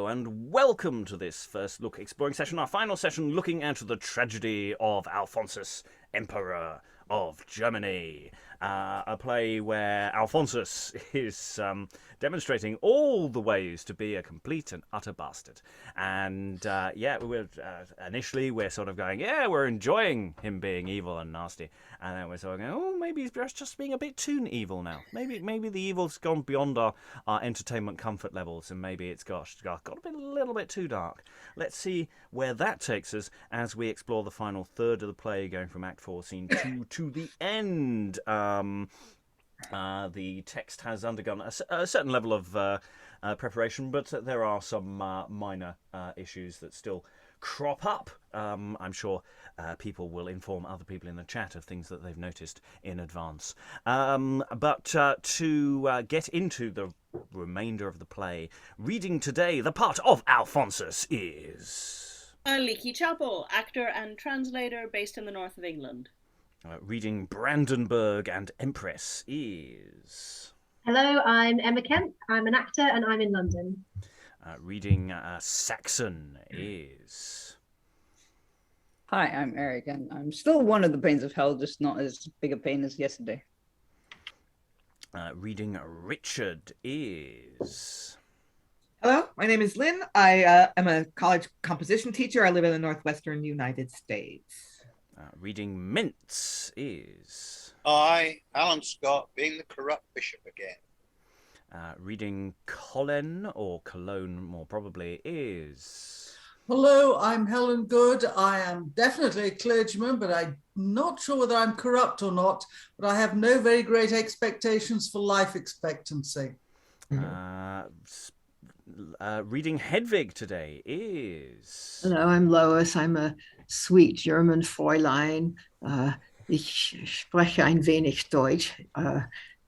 Hello and welcome to this first look exploring session, our final session looking at the tragedy of Alphonsus, Emperor of Germany. A play where Alphonsus is demonstrating all the ways to be a complete and utter bastard. And initially we're sort of going, yeah, we're enjoying him being evil and nasty. And then we're sort of going, oh, maybe he's just being a bit too evil now. Maybe the evil's gone beyond our entertainment comfort levels, and maybe it's got a little bit too dark. Let's see where that takes us as we explore the final third of the play, going from Act 4, Scene 2 to the end. The text has undergone a certain level of preparation, but there are some minor issues that still crop up. I'm sure people will inform other people in the chat of things that they've noticed in advance. But to get into the remainder of the play, reading today the part of Alphonsus is... Aliki Chapple, actor and translator based in the north of England. Reading Brandenburg and Empress is... Hello, I'm Emma Kemp. I'm an actor and I'm in London. Reading Saxon is... Hi, I'm Eric, and I'm still one of the pains of hell, just not as big a pain as yesterday. Reading Richard is... Hello, my name is Lynn. I am a college composition teacher. I live in the northwestern United States. Reading Mentz is... I, Alan Scott, being the corrupt bishop again. Reading Collen, or Cologne more probably, is... Hello, I'm Helen Good. I am definitely a clergyman, but I'm not sure whether I'm corrupt or not, but I have no very great expectations for life expectancy. Reading Hedewick today is... Hello, I'm Lois. I'm a sweet German Fräulein. Ich spreche ein wenig Deutsch.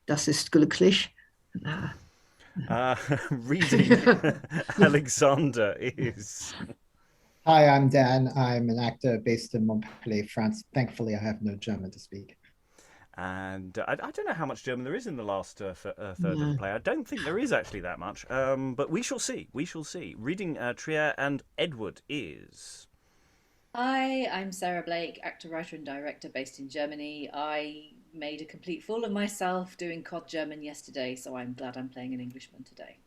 Das ist glücklich. Reading Alexander is... Hi, I'm Dan. I'm an actor based in Montpellier, France. Thankfully, I have no German to speak. And I don't know how much German there is in the last third of the play. I don't think there is actually that much. But we shall see. We shall see. Reading Trier and Edward is... Hi, I'm Sarah Blake, actor, writer and director based in Germany. I made a complete fool of myself doing COD German yesterday, so I'm glad I'm playing an Englishman today.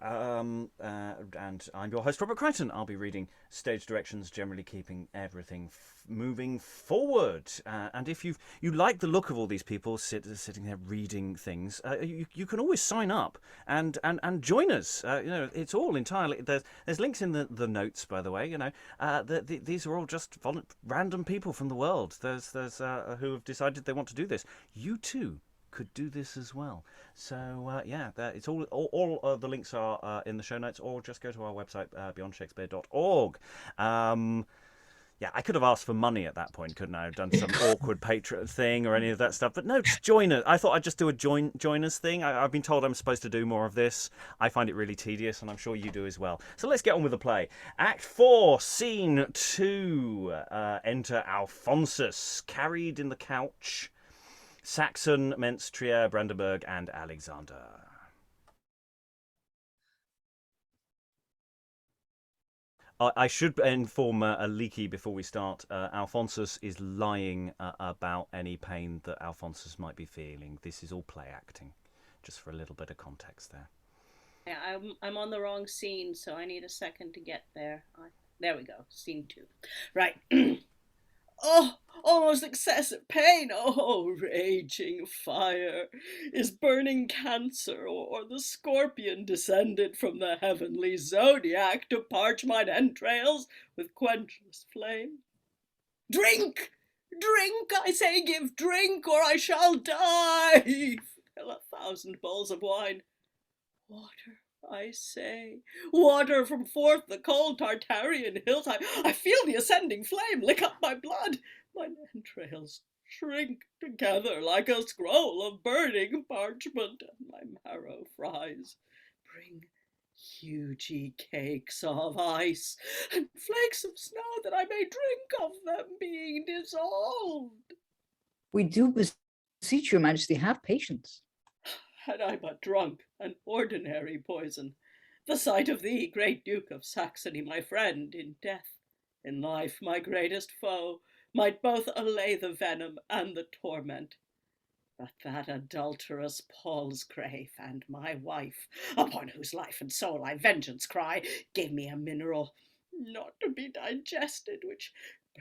And I'm your host, Robert Crighton. I'll be reading stage directions, generally keeping everything moving forward. And if you like the look of all these people sitting there reading things, you can always sign up and join us. It's all entirely... There's links in the notes, by the way. These are all just random people from the world. There's who have decided they want to do this. You too could do this as well. So it's all of the links are in the show notes, or just go to our website, beyondshakespeare.org. I could have asked for money at that point, couldn't I? I've done some awkward Patreon thing or any of that stuff, but no, just join us. I thought I'd just do a join us thing. I've been told I'm supposed to do more of this. I find it really tedious, and I'm sure you do as well. So let's get on with the play. Act 4, Scene 2. Enter Alphonsus, carried in the couch. Saxon, Mentz, Trier, Brandenburg, and Alexander. I should inform Aliki before we start. Alphonsus is lying about any pain that Alphonsus might be feeling. This is all play acting, just for a little bit of context there. Yeah, I'm on the wrong scene, so I need a second to get there. There we go, Scene 2. Right. Oh, almost excessive pain. Oh, raging fire. Is burning cancer or the scorpion descended from the heavenly zodiac to parch mine entrails with quenchless flame? Drink! Drink, I say, give drink, or I shall die! Fill 1,000 bowls of wine. Water, I say, water from forth the cold Tartarian hills. I feel the ascending flame lick up my blood. Mine entrails shrink together like a scroll of burning parchment, and my marrow fries. Bring hugy cakes of ice and flakes of snow that I may drink of them being dissolved. We do beseech your majesty, have patience. Had I but drunk an ordinary poison, the sight of thee, great Duke of Saxony, my friend, in death, in life my greatest foe, might both allay the venom and the torment. But that adulterous Palsgrave and my wife, upon whose life and soul I vengeance cry, gave me a mineral not to be digested, which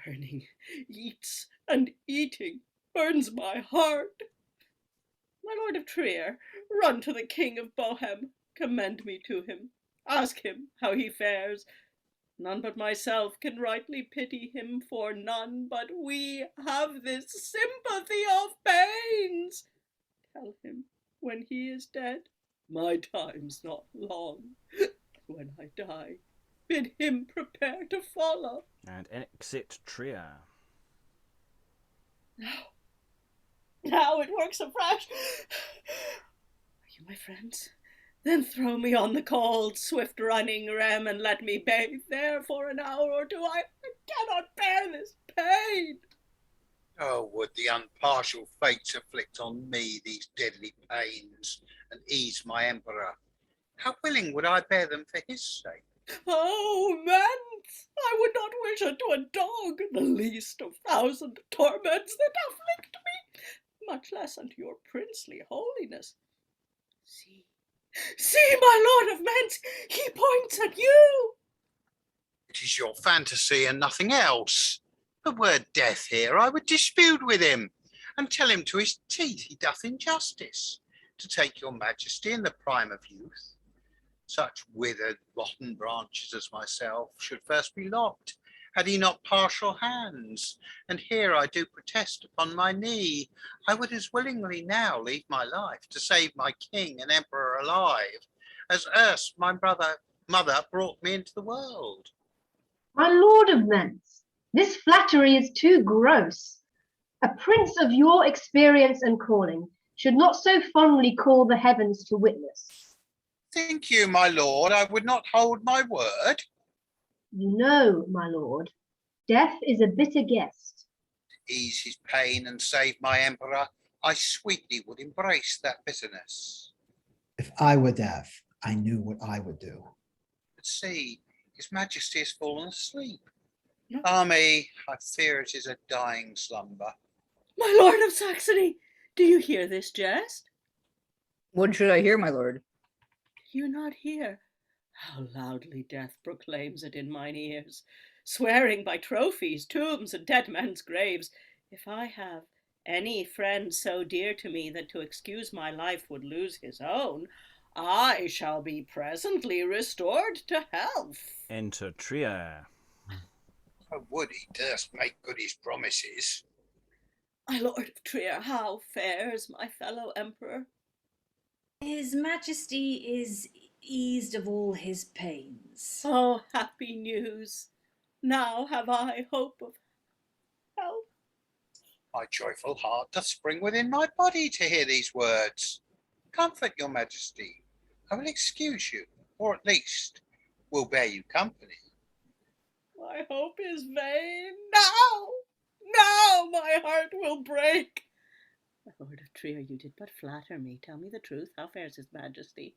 burning eats and eating burns my heart. My lord of Trier, run to the king of Bohem, commend me to him, ask him how he fares. None but myself can rightly pity him, for none but we have this sympathy of pains. Tell him, when he is dead, my time's not long. When I die, bid him prepare to follow. And exit Trier. Now it works afresh. Are you my friends? Then throw me on the cold, swift-running Rem, and let me bathe there for an hour or two. I cannot bear this pain. Oh, would the unpartial fates afflict on me these deadly pains, and ease my emperor? How willing would I bear them for his sake? Oh, Mentz, I would not wish unto a dog the least of 1,000 torments that afflict me, much less unto your princely holiness. See, my lord of Mentz, he points at you. It is your fantasy and nothing else. But were death here, I would dispute with him, and tell him to his teeth he doth injustice, to take your majesty in the prime of youth. Such withered, rotten branches as myself should first be lopped, had he not partial hands. And here I do protest upon my knee, I would as willingly now leave my life to save my king and emperor alive, as erst my mother brought me into the world. My lord of Mentz, this flattery is too gross. A prince of your experience and calling should not so fondly call the heavens to witness. Think you, my lord, I would not hold my word? You know, my lord, death is a bitter guest. To ease his pain and save my emperor, I sweetly would embrace that bitterness. If I were deaf, I knew what I would do. But see, his majesty has fallen asleep. Ah me, I fear it is a dying slumber. My lord of Saxony, do you hear this jest? What should I hear, my lord? Do you not hear how loudly death proclaims it in mine ears, swearing by trophies, tombs, and dead men's graves, if I have any friend so dear to me that to excuse my life would lose his own, I shall be presently restored to health. Enter Trier. I would he durst make good his promises. My lord of Trier, how fares my fellow emperor? His Majesty is eased of all his pains. Oh, happy news! Now have I hope of health. My joyful heart doth spring within my body to hear these words. Comfort your majesty. I will excuse you, or at least will bear you company. My hope is vain. Now my heart will break. My lord of Trier, you did but flatter me. Tell me the truth. How fares his majesty?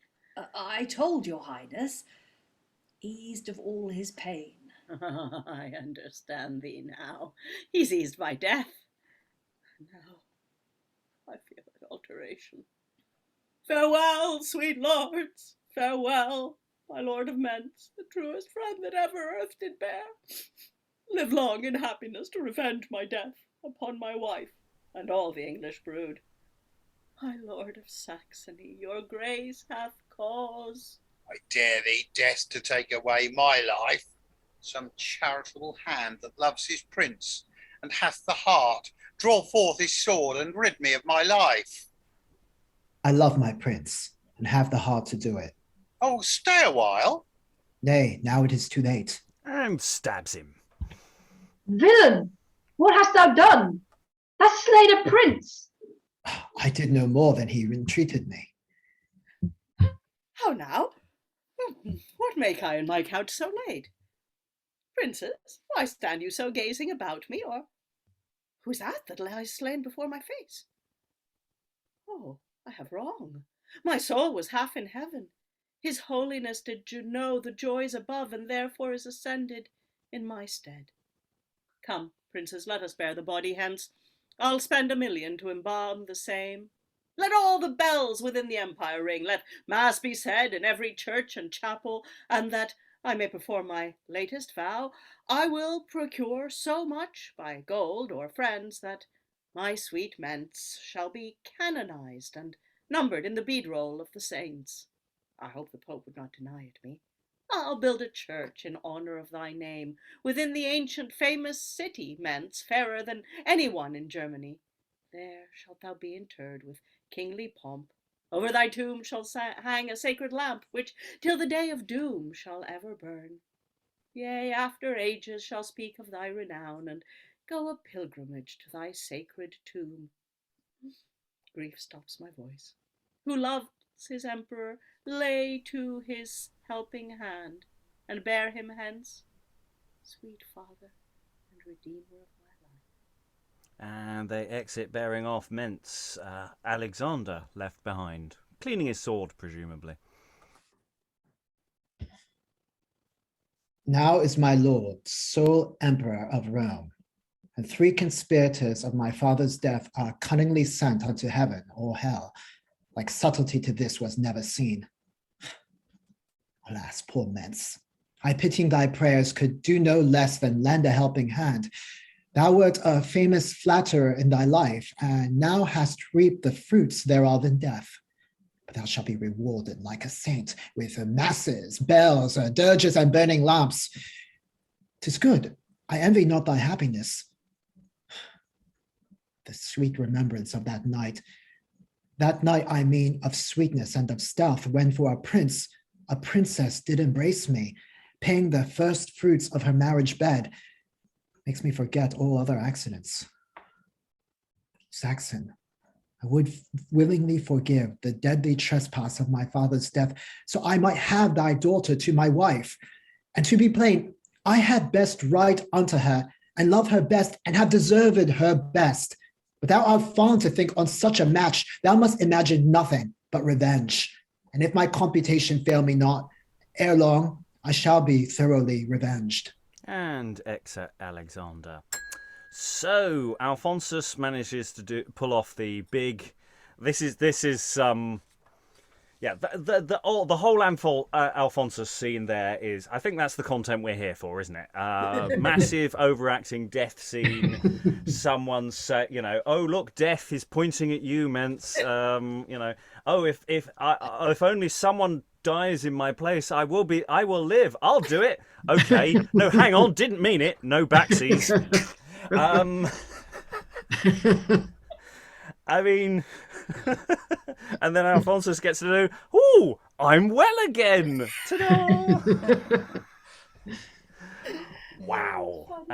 I told your highness, eased of all his pain. I understand thee now. He's eased by death. Now I feel alteration. Farewell, sweet lords. Farewell, my lord of Mentz, the truest friend that ever earth did bear. Live long in happiness to revenge my death upon my wife and all the English brood. My lord of Saxony, your grace hath cause. I dare thee, death, to take away my life. Some charitable hand that loves his prince and hath the heart, draw forth his sword and rid me of my life. I love my prince and have the heart to do it. Oh, stay a while. Nay, now it is too late. And stabs him. Villain, what hast thou done? Thou slayed a prince. I did no more than he entreated me. How now? What make I in my couch so late? Princess, why stand you so gazing about me, or who's that lies slain before my face? Oh, I have wrong. My soul was half in heaven. His Holiness did know the joys above, and therefore is ascended in my stead. Come, princes, let us bear the body hence. I'll spend 1,000,000 to embalm the same. Let all the bells within the empire ring, let mass be said in every church and chapel, and that I may perform my latest vow, I will procure so much by gold or friends that my sweet Mentz shall be canonized and numbered in the bead roll of the saints. I hope the Pope would not deny it me. I'll build a church in honor of thy name within the ancient famous city, Mentz, fairer than any one in Germany. There shalt thou be interred with kingly pomp. Over thy tomb shall hang a sacred lamp, which till the day of doom shall ever burn. Yea, after ages shall speak of thy renown, and go a pilgrimage to thy sacred tomb. Grief stops my voice. Who loves his emperor, lay to his helping hand, and bear him hence, sweet father and redeemer of my life. And they exit bearing off Mentz, Alexander left behind, cleaning his sword, presumably. Now is my lord, sole emperor of Rome, and 3 conspirators of my father's death are cunningly sent unto heaven or hell. Like subtlety to this was never seen. Alas, poor Mentz, I pitying thy prayers could do no less than lend a helping hand. Thou wert a famous flatterer in thy life, and now hast reaped the fruits thereof in death. But thou shalt be rewarded like a saint, with masses, bells, dirges, and burning lamps. 'Tis good, I envy not thy happiness. The sweet remembrance of that night I mean of sweetness and of stealth, when for a princess did embrace me, paying the first fruits of her marriage bed, makes me forget all other accidents. Saxon, I would willingly forgive the deadly trespass of my father's death, so I might have thy daughter to my wife. And to be plain, I had best right unto her, and love her best, and have deserved her best. But thou art fond to think on such a match, thou must imagine nothing but revenge. And if my computation fail me not, ere long I shall be thoroughly revenged. And exit Alexander. So Alphonsus manages to pull off the big. This is yeah, the whole Alphonsus scene there is, I think that's the content we're here for, isn't it? Massive overacting death scene. Someone say, oh look, death is pointing at you, Mentz. Oh, if only someone dies in my place, I will live. I'll do it. Okay. No, hang on, didn't mean it. No backsies. I mean, and then Alphonsus gets to do, ooh, I'm well again. Ta-da! Wow.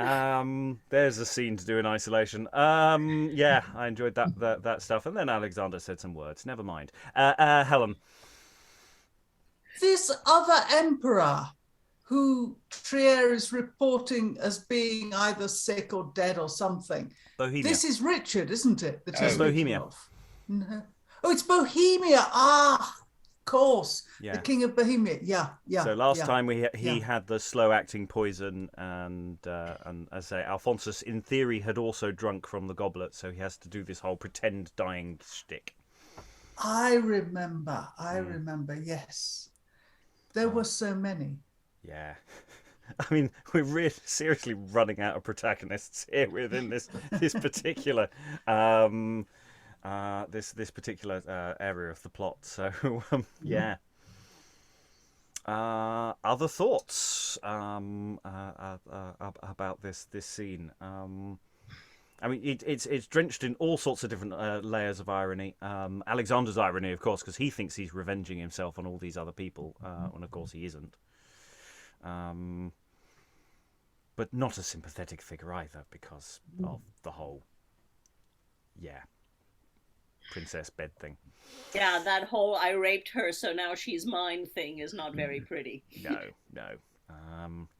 There's a scene to do in isolation. Yeah, I enjoyed that stuff. And then Alexander said some words. Never mind. Helen. This other emperor, who Trier is reporting as being either sick or dead or something. Bohemia. This is Richard, isn't it? It's Bohemia. No. Oh, it's Bohemia. Ah, of course. Yeah. The King of Bohemia. Yeah. So last time he had the slow-acting poison, and as I say, Alphonsus, in theory, had also drunk from the goblet, so he has to do this whole pretend dying shtick. I remember. Yes. There were so many. Yeah. I mean, we're really seriously running out of protagonists here within this particular this particular area of the plot. So yeah. Other thoughts about this scene? I mean, it's drenched in all sorts of different layers of irony. Alexander's irony, of course, because he thinks he's revenging himself on all these other people, and of course he isn't. But not a sympathetic figure either, because of the whole, princess bed thing. Yeah, that whole I raped her, so now she's mine thing is not very pretty. No.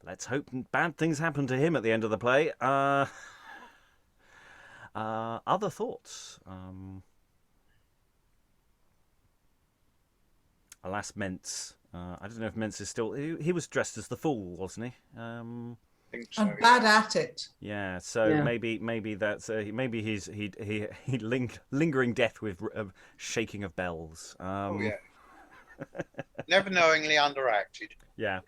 Let's hope bad things happen to him at the end of the play. Other thoughts? Alas, Mentz I don't know if Mentz is still. He was dressed as the fool, wasn't he? Think so. And bad at it. Yeah. So Yeah. maybe that's maybe he's lingering death with shaking of bells. Oh yeah. Never knowingly underacted. Yeah.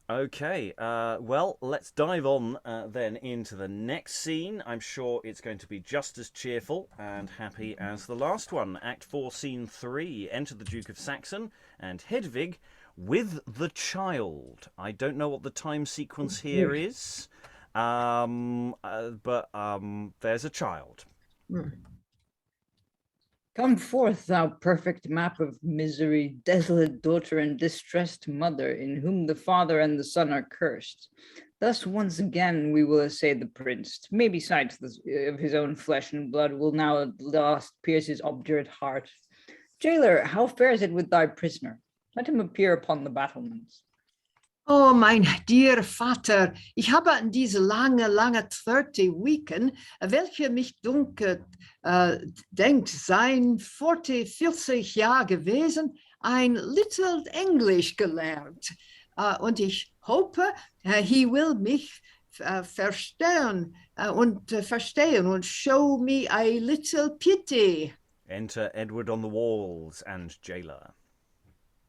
Okay, well, let's dive on then into the next scene. I'm sure it's going to be just as cheerful and happy as the last one. Act 4, Scene 3. Enter the Duke of Saxon and Hedewick with the child. I don't know what the time sequence here is, but there's a child. Come forth, thou perfect map of misery, desolate daughter and distressed mother, in whom the father and the son are cursed. Thus once again we will essay the prince, maybe sight of his own flesh and blood will now at last pierce his obdurate heart. Jailer, how fares it with thy prisoner? Let him appear upon the battlements. Oh, mein dear Vater, ich habe an diese lange 30 Weeken, welche mich dunkelt, denkt sein 40 Jahre gewesen, ein little English gelernt. Und ich hoffe, he will mich verstehen und show me a little pity. Enter Edward on the walls and Jailer.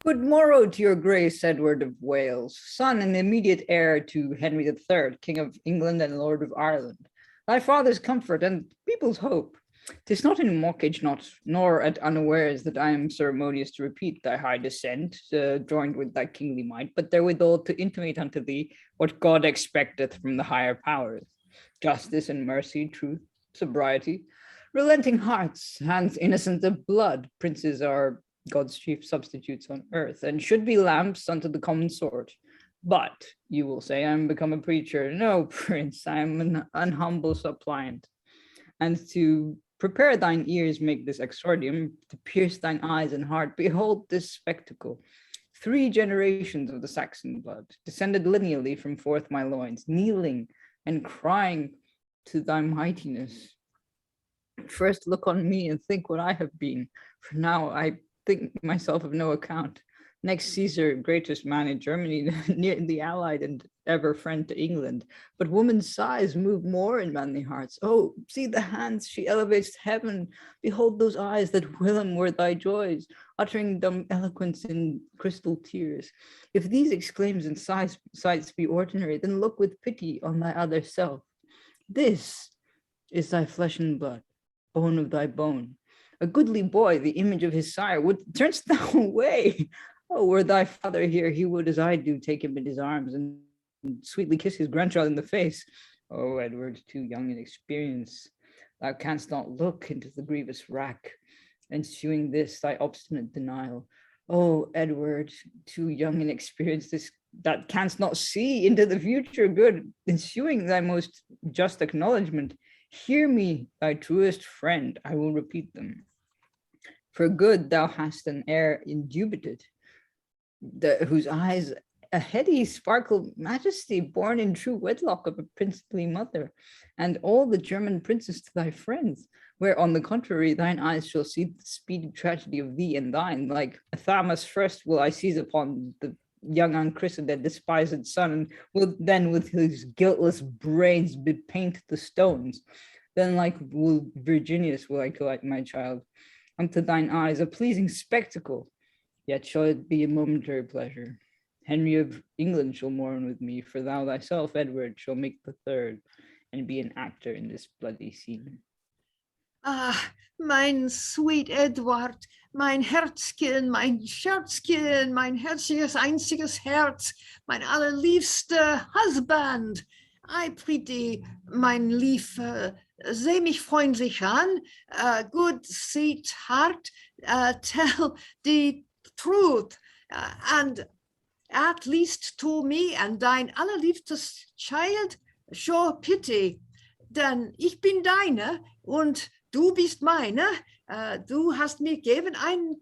Good morrow to your grace, Edward of Wales, son and immediate heir to Henry III, King of England and Lord of Ireland. Thy father's comfort and people's hope. 'Tis not in mockage, nor at unawares that I am ceremonious to repeat thy high descent, joined with thy kingly might, but therewithal to intimate unto thee what God expecteth from the higher powers: justice and mercy, truth, sobriety, relenting hearts, hands innocent of blood. Princes are God's chief substitutes on earth, and should be lamps unto the common sort. But you will say, I am become a preacher. No, prince, I am an humble suppliant. And to prepare thine ears, make this exordium, to pierce thine eyes and heart. Behold this spectacle. 3 generations of the Saxon blood, descended lineally from forth my loins, kneeling and crying to thy mightiness. First look on me and think what I have been, for now I think myself of no account. Next Caesar, greatest man in Germany, nearly allied and ever friend to England. But woman's sighs move more in manly hearts. Oh, see the hands she elevates to heaven. Behold those eyes that whilom were thy joys, uttering dumb eloquence in crystal tears. If these exclaims and sights be ordinary, then look with pity on thy other self. This is thy flesh and blood, bone of thy bone. A goodly boy, the image of his sire, turnst thou away? Oh, were thy father here, he would, as I do, take him in his arms and sweetly kiss his grandchild in the face. Oh, Edward, too young in experience, thou canst not look into the grievous rack, ensuing this thy obstinate denial. Oh, Edward, too young in experience, that canst not see into the future good, ensuing thy most just acknowledgement. Hear me, thy truest friend, I will repeat them. For good thou hast an heir indubited, whose eyes a heady sparkle majesty, born in true wedlock of a princely mother, and all the German princes to thy friends, where on the contrary thine eyes shall see the speedy tragedy of thee and thine. Like Athamas first will I seize upon the young unchristened and despised son, and will then with his guiltless brains bepaint the stones. Then like Virginius will I collect my child. Unto thine eyes a pleasing spectacle, yet shall it be a momentary pleasure. Henry of England shall mourn with me, for thou thyself, Edward, shall make the third, and be an actor in this bloody scene. Ah, mein sweet Edward, mein Herzchen, mein Scherzchen, mein herziges, einziges Herz, mein allerliebster Husband. I prithee, mein Lief, seh mich freundlich an, good sweetheart, tell the truth, and at least to me and dein allerliebstes Child, show pity, denn ich bin deine und du bist meine, du hast mir gegeben ein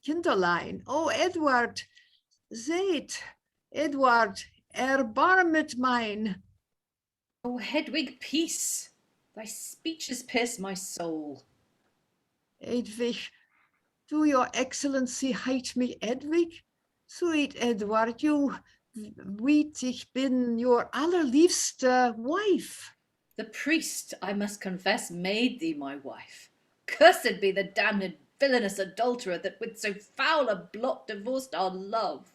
Kinderlein. Oh, Edward, seht, Edward, erbarmet mein. Oh, Hedwig, peace! Thy speeches pierce my soul. Edwig, Do your excellency hate me, Hedwig? Sweet Edward, you weet ich bin your allerliefste wife. The priest, I must confess, made thee my wife. Cursed be the damned villainous adulterer that with so foul a blot divorced our love.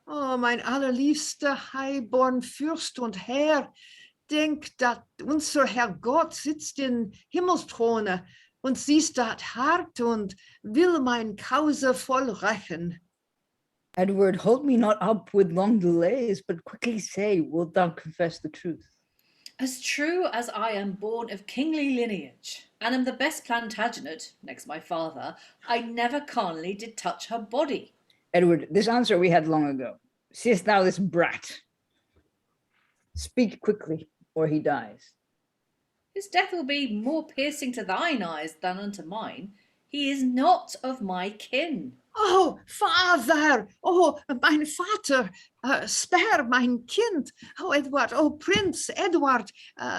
Oh, mein allerliebster highborn Fürst und Herr, denk, dat unser Herr Gott sitzt in Himmelsthrone und siehst dat hart und will mein Kause vollrechen. Edward, hold me not up with long delays, but quickly say, wilt thou confess the truth? As true as I am born of kingly lineage, and am the best Plantagenet, next my father, I never carnally did touch her body. Edward, this answer we had long ago. Seest thou this brat? Speak quickly, or he dies. His death will be more piercing to thine eyes than unto mine. He is not of my kin. Oh, Father! Oh, mein Vater! Spare mein Kind! Oh, Edward! Oh, Prinz Edward!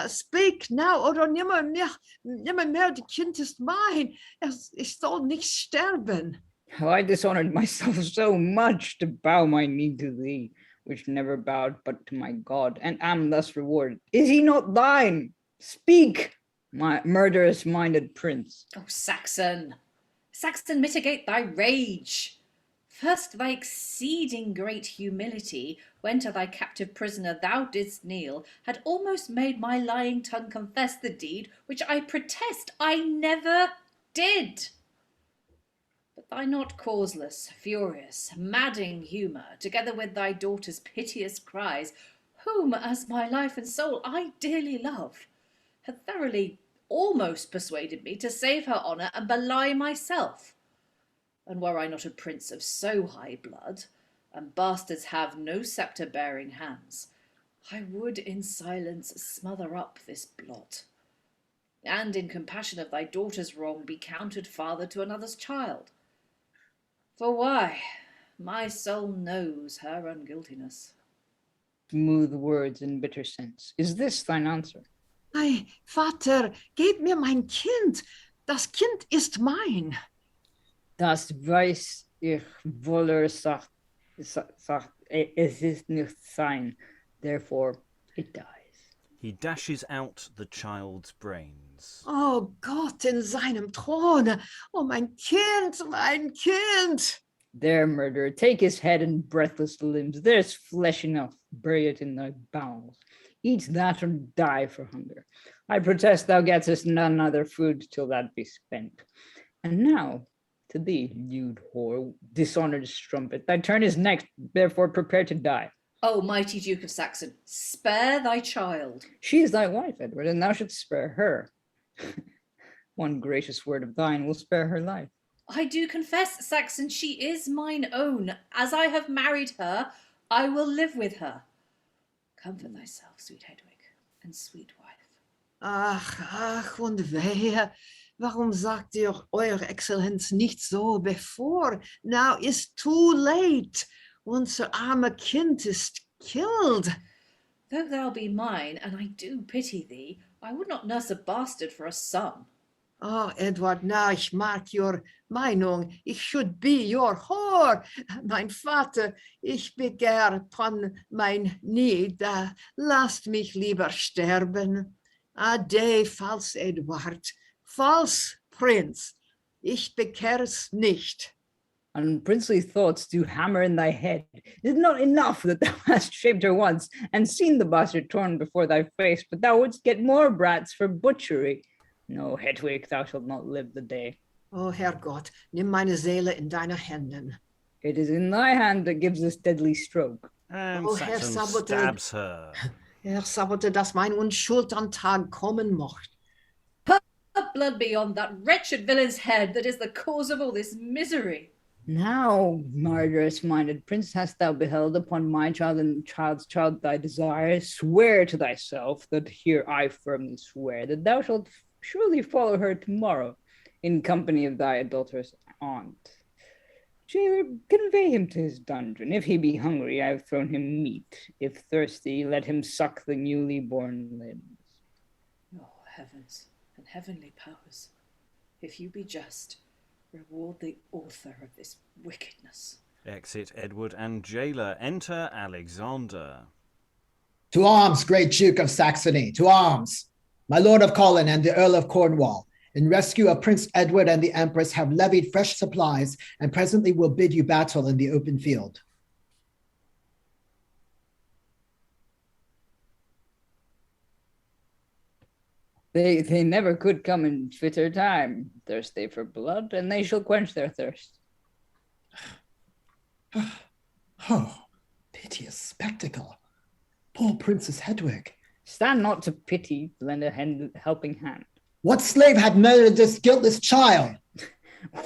Speak now, oder nimmer mehr, die Kind ist mein. Ich soll nicht sterben. Have I dishonored myself so much to bow my knee to thee, which never bowed but to my God, and am thus rewarded? Is he not thine? Speak, my murderous-minded prince. Oh, Saxon! Saxon, mitigate thy rage. First, thy exceeding great humility, when to thy captive prisoner thou didst kneel, had almost made my lying tongue confess the deed which I protest I never did. But thy not causeless, furious, madding humour, together with thy daughter's piteous cries, whom, as my life and soul, I dearly love, had thoroughly almost persuaded me to save her honour and belie myself. And were I not a prince of so high blood, and bastards have no sceptre-bearing hands, I would in silence smother up this blot, and in compassion of thy daughter's wrong be counted father to another's child. For why? My soul knows her unguiltiness. Smooth words in bitter sense. Is this thine answer? Ei, Vater, gib mir mein Kind. Das Kind ist mein. Das weiß ich wohl, sagt, es ist nicht sein. Therefore, it dies. He dashes out the child's brains. Oh Gott in seinem Throne. Oh, mein Kind, mein Kind. There, murderer, take his head and breathless limbs. There's flesh enough. Bury it in thy bowels. Eat that or die for hunger. I protest thou gettest none other food till that be spent. And now, to thee, lewd whore, dishonored strumpet, thy turn is next, therefore prepare to die. O mighty Duke of Saxon, spare thy child. She is thy wife, Edward, and thou shouldst spare her. One gracious word of thine will spare her life. I do confess, Saxon, she is mine own. As I have married her, I will live with her. Comfort thyself, sweet Hedewick, and sweet wife. Ach, und wehe, warum sagt ihr, Eure Exzellenz, nicht so bevor? Now is too late. Unser arme Kind ist killed. Though thou be mine, and I do pity thee, I would not nurse a bastard for a son. Oh, Edward, now ich mag your Meinung. Ich should be your whore. Mein Vater, ich begehr von mein Knie, da lasst mich lieber sterben. Ade, false Edward, false Prince, ich bekehr's nicht. Unprincely thoughts do hammer in thy head. Is it not enough that thou hast shaped her once, and seen the bastard torn before thy face, but thou wouldst get more brats for butchery? No, Hedwig, thou shalt not live the day. Oh, Herrgott, nimm meine Seele in deine Händen. It is in thy hand that gives this deadly stroke. And Oh, Herr Saxon Saboteur. stabs her. Herr Sabote, dass mein Unschuld an Tag kommen mocht. Blood be on that wretched villain's head that is the cause of all this misery. Now, murderous-minded prince, hast thou beheld upon my child and child's child thy desire? Swear to thyself that here I firmly swear that thou shalt surely follow her tomorrow in company of thy adulterous aunt. Jailer, convey him to his dungeon. If he be hungry, I have thrown him meat. If thirsty, let him suck the newly born limbs. Oh, heavens and heavenly powers, if you be just, reward the author of this wickedness. Exit Edward and jailer. Enter Alexander. To arms, great Duke of Saxony, to arms! My Lord of Collen and the Earl of Cornwall, in rescue of Prince Edward and the Empress, have levied fresh supplies and presently will bid you battle in the open field. They never could come in fitter time, thirsty for blood, and they shall quench their thirst. Oh, piteous spectacle. Poor Princess Hedewick. Stand not to pity, lend a helping hand. What slave had murdered this guiltless child?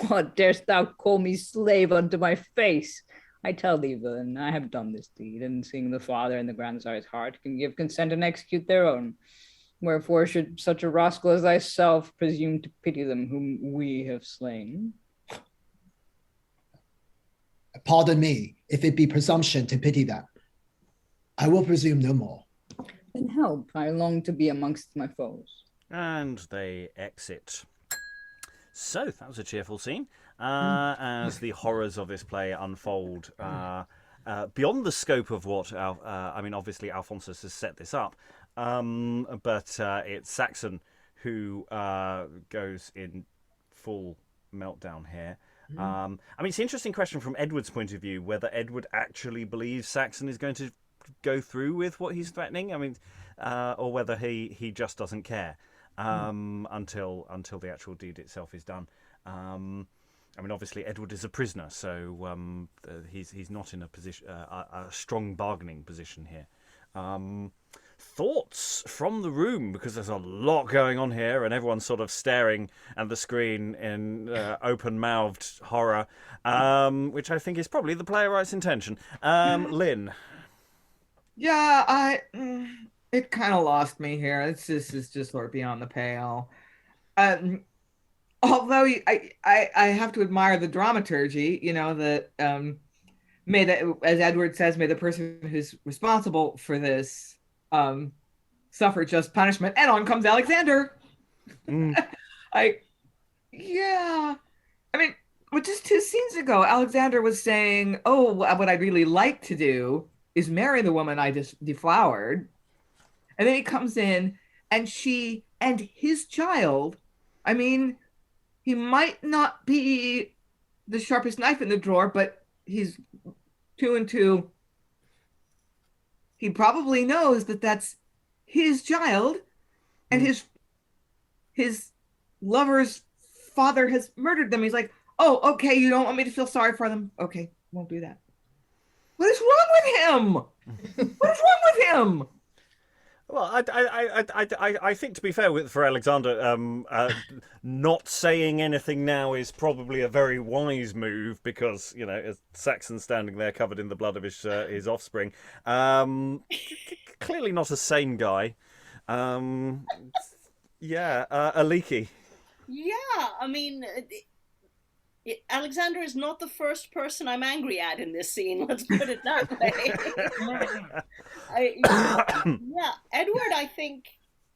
What darest thou call me slave unto my face? I tell thee, villain, I have done this deed, and seeing the father and the grandsire's heart can give consent and execute their own. Wherefore should such a rascal as thyself presume to pity them whom we have slain? Pardon me, if it be presumption to pity them. I will presume no more. Then help, I long to be amongst my foes. And they exit. So, that was a cheerful scene. As the horrors of this play unfold, beyond the scope of what, obviously Alphonsus has set this up, but it's Saxon who goes in full meltdown here. It's an interesting question from Edward's point of view, whether Edward actually believes Saxon is going to go through with what he's threatening, or whether he just doesn't care until the actual deed itself is done. Obviously Edward is a prisoner, so he's not in a position, a strong bargaining position here. Thoughts from the room, because there's a lot going on here and everyone's sort of staring at the screen in open-mouthed horror, which I think is probably the playwright's intention. Lynn. Yeah, it kind of lost me here. This is just sort of beyond the pale. Although I have to admire the dramaturgy, that may the, as Edward says, may the person who's responsible for this suffer just punishment. And on comes Alexander. Just 2 scenes ago, Alexander was saying, "Oh, what I'd really like to do is marry the woman I just deflowered." And then he comes in, and she and his child, he might not be the sharpest knife in the drawer, but he's 2 and 2. He probably knows that that's his child, and his lover's father has murdered them. He's like, "Oh, okay, you don't want me to feel sorry for them? Okay, won't do that." What is wrong with him? What is wrong with him? Well, I think, to be fair for Alexander, not saying anything now is probably a very wise move, because Saxon's standing there covered in the blood of his offspring. Clearly not a sane guy. Aliki. Alexander is not the first person I'm angry at in this scene. Let's put it that way. Edward, I think,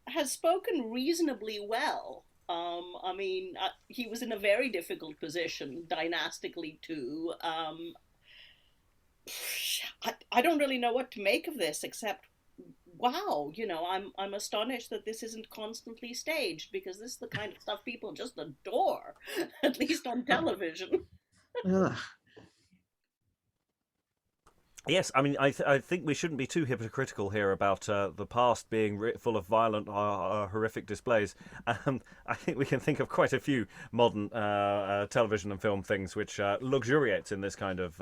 has spoken reasonably well. He was in a very difficult position, dynastically too. I don't really know what to make of this, except, wow, I'm astonished that this isn't constantly staged, because this is the kind of stuff people just adore, at least on television. Yes, I think we shouldn't be too hypocritical here about the past being full of violent, horrific displays. I think we can think of quite a few modern television and film things which luxuriates in this kind of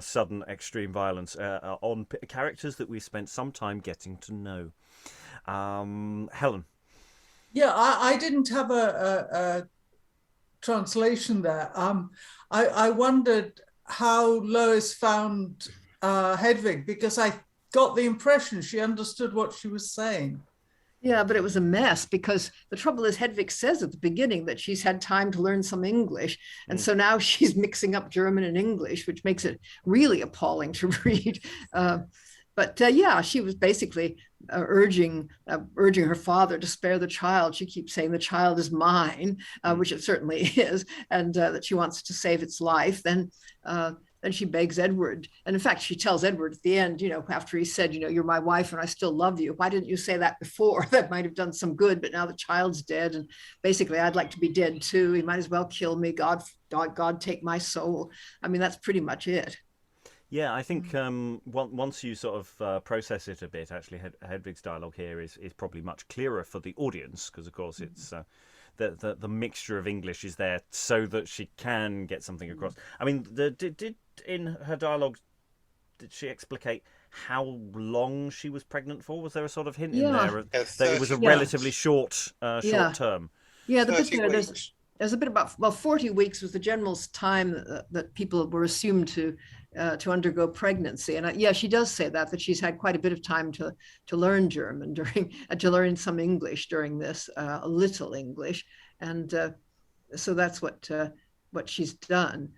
sudden extreme violence on characters that we spent some time getting to know. Helen. Yeah, I didn't have a translation there. I wondered how Lois found Hedewick, because I got the impression she understood what she was saying. Yeah, but it was a mess, because the trouble is Hedewick says at the beginning that she's had time to learn some English. And so now she's mixing up German and English, which makes it really appalling to read. But yeah, she was basically urging her father to spare the child. She keeps saying the child is mine, which it certainly is, and that she wants to save its life. Then she begs Edward, and in fact, she tells Edward at the end, after he said, you're my wife and I still love you. Why didn't you say that before? That might have done some good, but now the child's dead, and basically, I'd like to be dead too. He might as well kill me. God take my soul. I mean, that's pretty much it. Yeah, I think once you sort of process it a bit, actually, Hedwig's dialogue here is probably much clearer for the audience, because, of course, it's the mixture of English is there so that she can get something across. I mean, did in her dialogue, did she explicate how long she was pregnant for? Was there a sort of hint in there that it was a relatively short term? Yeah, there's a bit about 40 weeks was the general time that people were assumed to undergo pregnancy, and she does say that she's had quite a bit of time to learn German to learn some English during this, a little English, and so that's what she's done.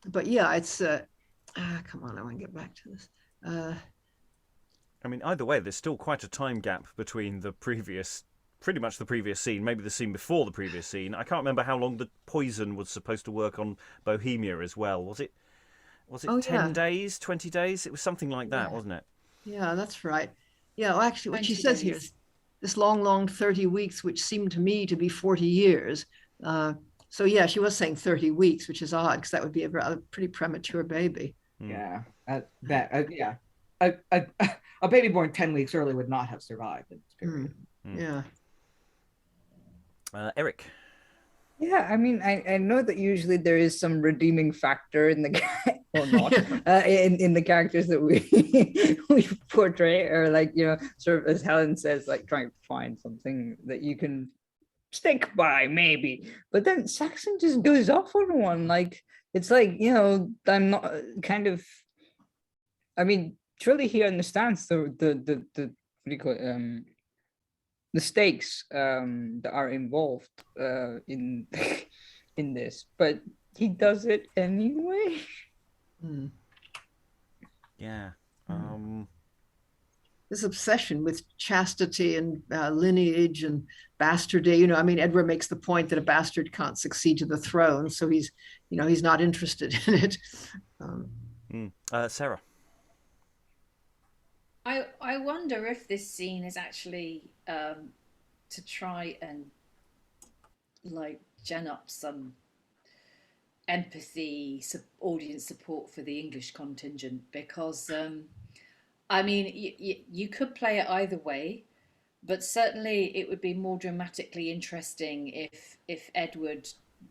But yeah, it's come on, I want to get back to this. I mean, either way, there's still quite a time gap between pretty much the previous scene, maybe the scene before the previous scene. I can't remember how long the poison was supposed to work on Bohemia as well. Was it 10 days, 20 days? It was something like that, wasn't it? Yeah, that's right. Yeah, well, actually, what she says here is this long 30 weeks, which seemed to me to be 40 years. So yeah, she was saying 30 weeks, which is odd, because that would be a pretty premature baby. Yeah, a baby born 10 weeks early would not have survived in this period. Yeah. Eric. Yeah, I mean, I know that usually there is some redeeming factor in the or not in the characters that we portray, or sort of as Helen says, trying to find something that you can stick by, maybe. But then Saxon just goes off on one. It's I'm not kind of. I mean, surely he understands the what do you call it? The stakes that are involved in this, but he does it anyway. Yeah. This obsession with chastity and lineage and bastardy. I mean, Edward makes the point that a bastard can't succeed to the throne, so he's not interested in it. Sarah. I wonder if this scene is actually to try and gen up some empathy, audience support for the English contingent, because I mean, you could play it either way, but certainly it would be more dramatically interesting if Edward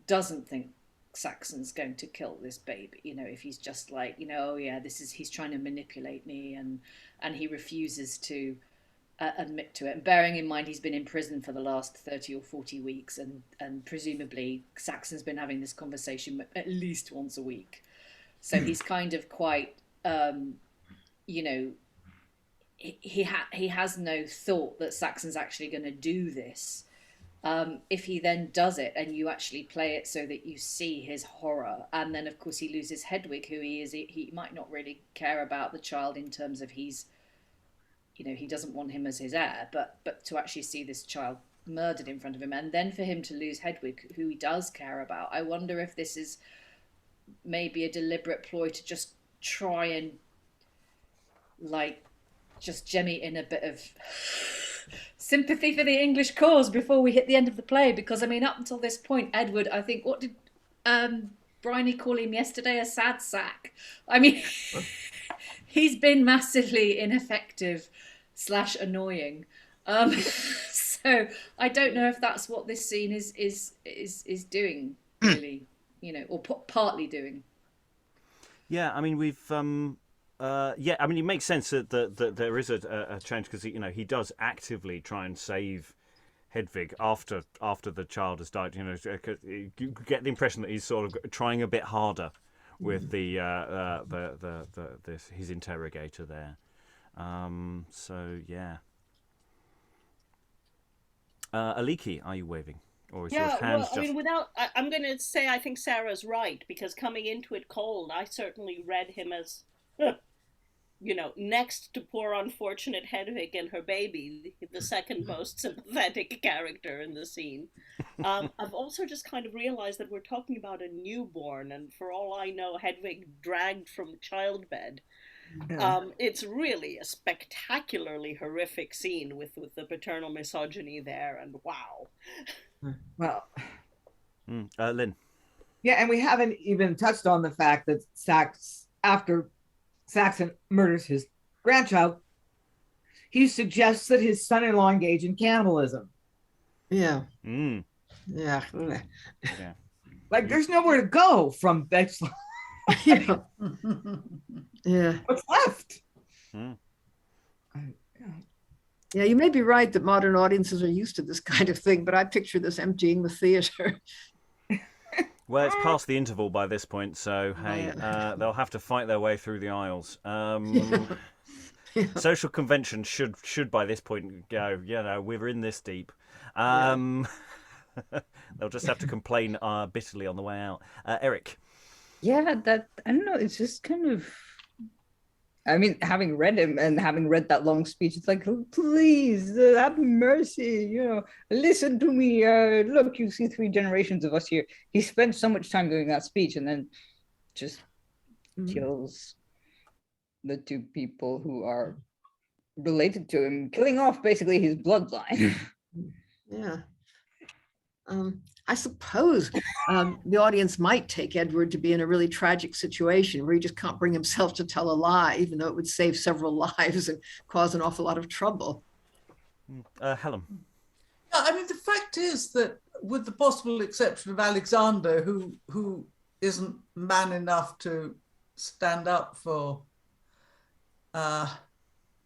doesn't think Saxon's going to kill this baby, if he's just oh yeah, he's trying to manipulate me, and he refuses to admit to it. And bearing in mind he's been in prison for the last 30 or 40 weeks, and presumably Saxon's been having this conversation at least once a week, so he's kind of quite he has no thought that Saxon's actually going to do this. If he then does it and you actually play it so that you see his horror, and then of course he loses Hedwig, who he might not really care about the child in terms of he doesn't want him as his heir, but to actually see this child murdered in front of him, and then for him to lose Hedwig, who he does care about. I wonder if this is maybe a deliberate ploy to just try and just jemmy in a bit of sympathy for the English cause before we hit the end of the play, because I mean, up until this point, Edward, I think, what did Bryony call him yesterday? A sad sack. I mean, he's been massively ineffective / annoying. So I don't know if that's what this scene is doing, really, or partly doing. Yeah, I mean, we've I mean, it makes sense that there is a change, because he does actively try and save Hedwig after the child has died. You get the impression that he's sort of trying a bit harder with his interrogator there. So yeah. Aliki, are you waving? Or is your hands I mean, I'm going to say I think Sarah's right, because coming into it cold, I certainly read him as next to poor unfortunate Hedewick and her baby, the second most sympathetic character in the scene. I've also just kind of realized that we're talking about a newborn, and for all I know, Hedewick dragged from childbed. It's really a spectacularly horrific scene with the paternal misogyny there, and wow. Well, Lynn. yeah, and we haven't even touched on the fact that after Saxon murders his grandchild, he suggests that his son-in-law engage in cannibalism. Yeah. Mm. Yeah. Yeah. Like, there's nowhere to go from Bexley. Yeah. Yeah. What's left? Mm. Yeah, you may be right that modern audiences are used to this kind of thing, but I picture this emptying the theater. Well, it's past the interval by this point, so hey, they'll have to fight their way through the aisles. Social convention should by this point go, we're in this deep. They'll just have to complain bitterly on the way out. Eric. Yeah, that, I don't know, it's just kind of, I mean, having read him and having read that long speech, it's like, oh, please, have mercy, listen to me. Look, you see 3 generations of us here. He spent so much time doing that speech and then just kills the 2 people who are related to him, killing off basically his bloodline. Yeah. I suppose the audience might take Edward to be in a really tragic situation where he just can't bring himself to tell a lie, even though it would save several lives and cause an awful lot of trouble. Helen. Yeah, I mean, the fact is that, with the possible exception of Alexander, who isn't man enough to stand up for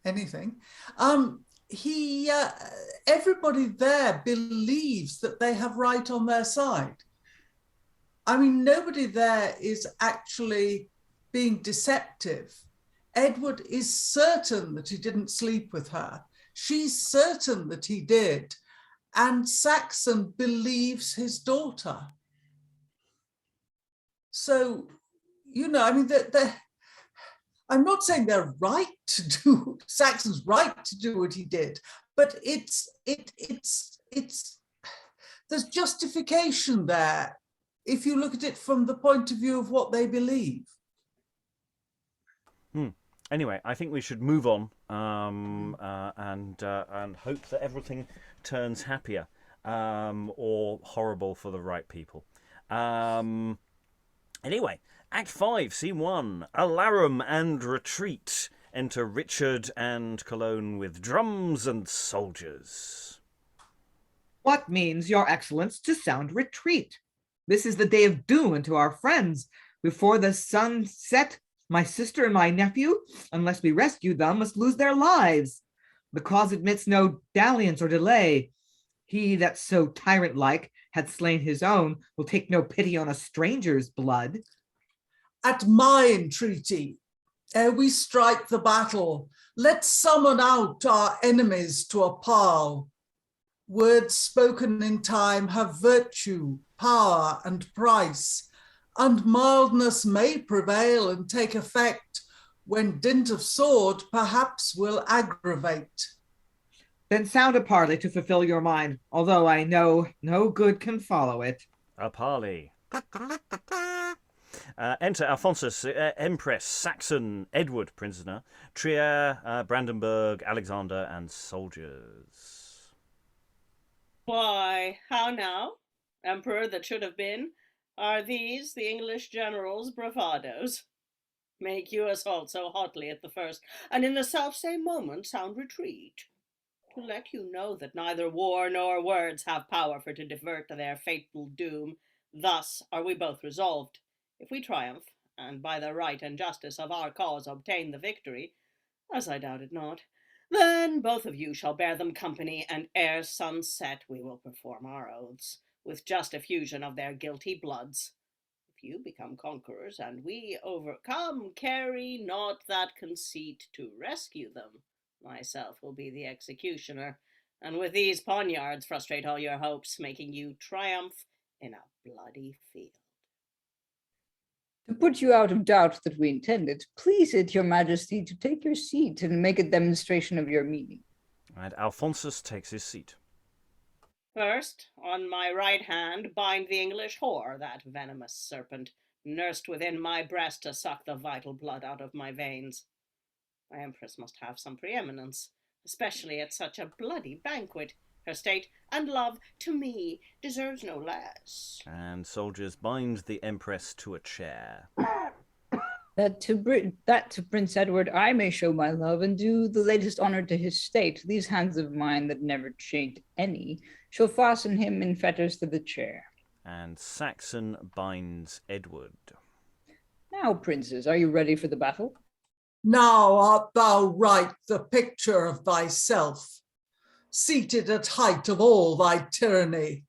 anything, everybody there believes that they have right on their side. I mean, nobody there is actually being deceptive. Edward is certain that he didn't sleep with her. She's certain that he did. And Saxon believes his daughter. So, I mean, I'm not saying they're right to do, Saxon's right to do what he did, but there's justification there if you look at it from the point of view of what they believe. Anyway, I think we should move on and hope that everything turns happier or horrible for the right people. Anyway. Act 5, Scene 1, Alarum and Retreat. Enter Richard and Collen with drums and soldiers. What means, your excellence, to sound retreat? This is the day of doom unto our friends. Before the sun set, my sister and my nephew, unless we rescue them, must lose their lives. The cause admits no dalliance or delay. He that so tyrant-like hath slain his own will take no pity on a stranger's blood. At my entreaty, ere we strike the battle, let's summon out our enemies to a parle. Words spoken in time have virtue, power, and price, and mildness may prevail and take effect, when dint of sword perhaps will aggravate. Then sound a parley to fulfill your mind, although I know no good can follow it. A parley. Enter Alphonsus, Empress, Saxon, Edward, prisoner, Trier, Brandenburg, Alexander, and soldiers. Why, how now, Emperor that should have been? Are these the English general's bravadoes? Make you assault so hotly at the first, and in the self-same moment sound retreat? To let you know that neither war nor words have power for to divert their fateful doom, thus are we both resolved. If we triumph, and by the right and justice of our cause obtain the victory, as I doubt it not, then both of you shall bear them company, and ere sunset we will perform our oaths, with just effusion of their guilty bloods. If you become conquerors, and we overcome, carry not that conceit to rescue them. Myself will be the executioner, and with these poniards frustrate all your hopes, making you triumph in a bloody field. To put you out of doubt that we intended, please it your majesty to take your seat and make a demonstration of your meaning. And Alphonsus takes his seat. First, on my right hand, bind the English whore, that venomous serpent, nursed within my breast to suck the vital blood out of my veins. My Empress must have some preeminence, especially at such a bloody banquet. Her state and love to me deserves no less. And soldiers bind the Empress to a chair. That to Prince Edward I may show my love and do the latest honor to his state. These hands of mine that never chained any shall fasten him in fetters to the chair. And Saxon binds Edward. Now, princes, are you ready for the battle? Now art thou right the picture of thyself, seated at height of all thy tyranny.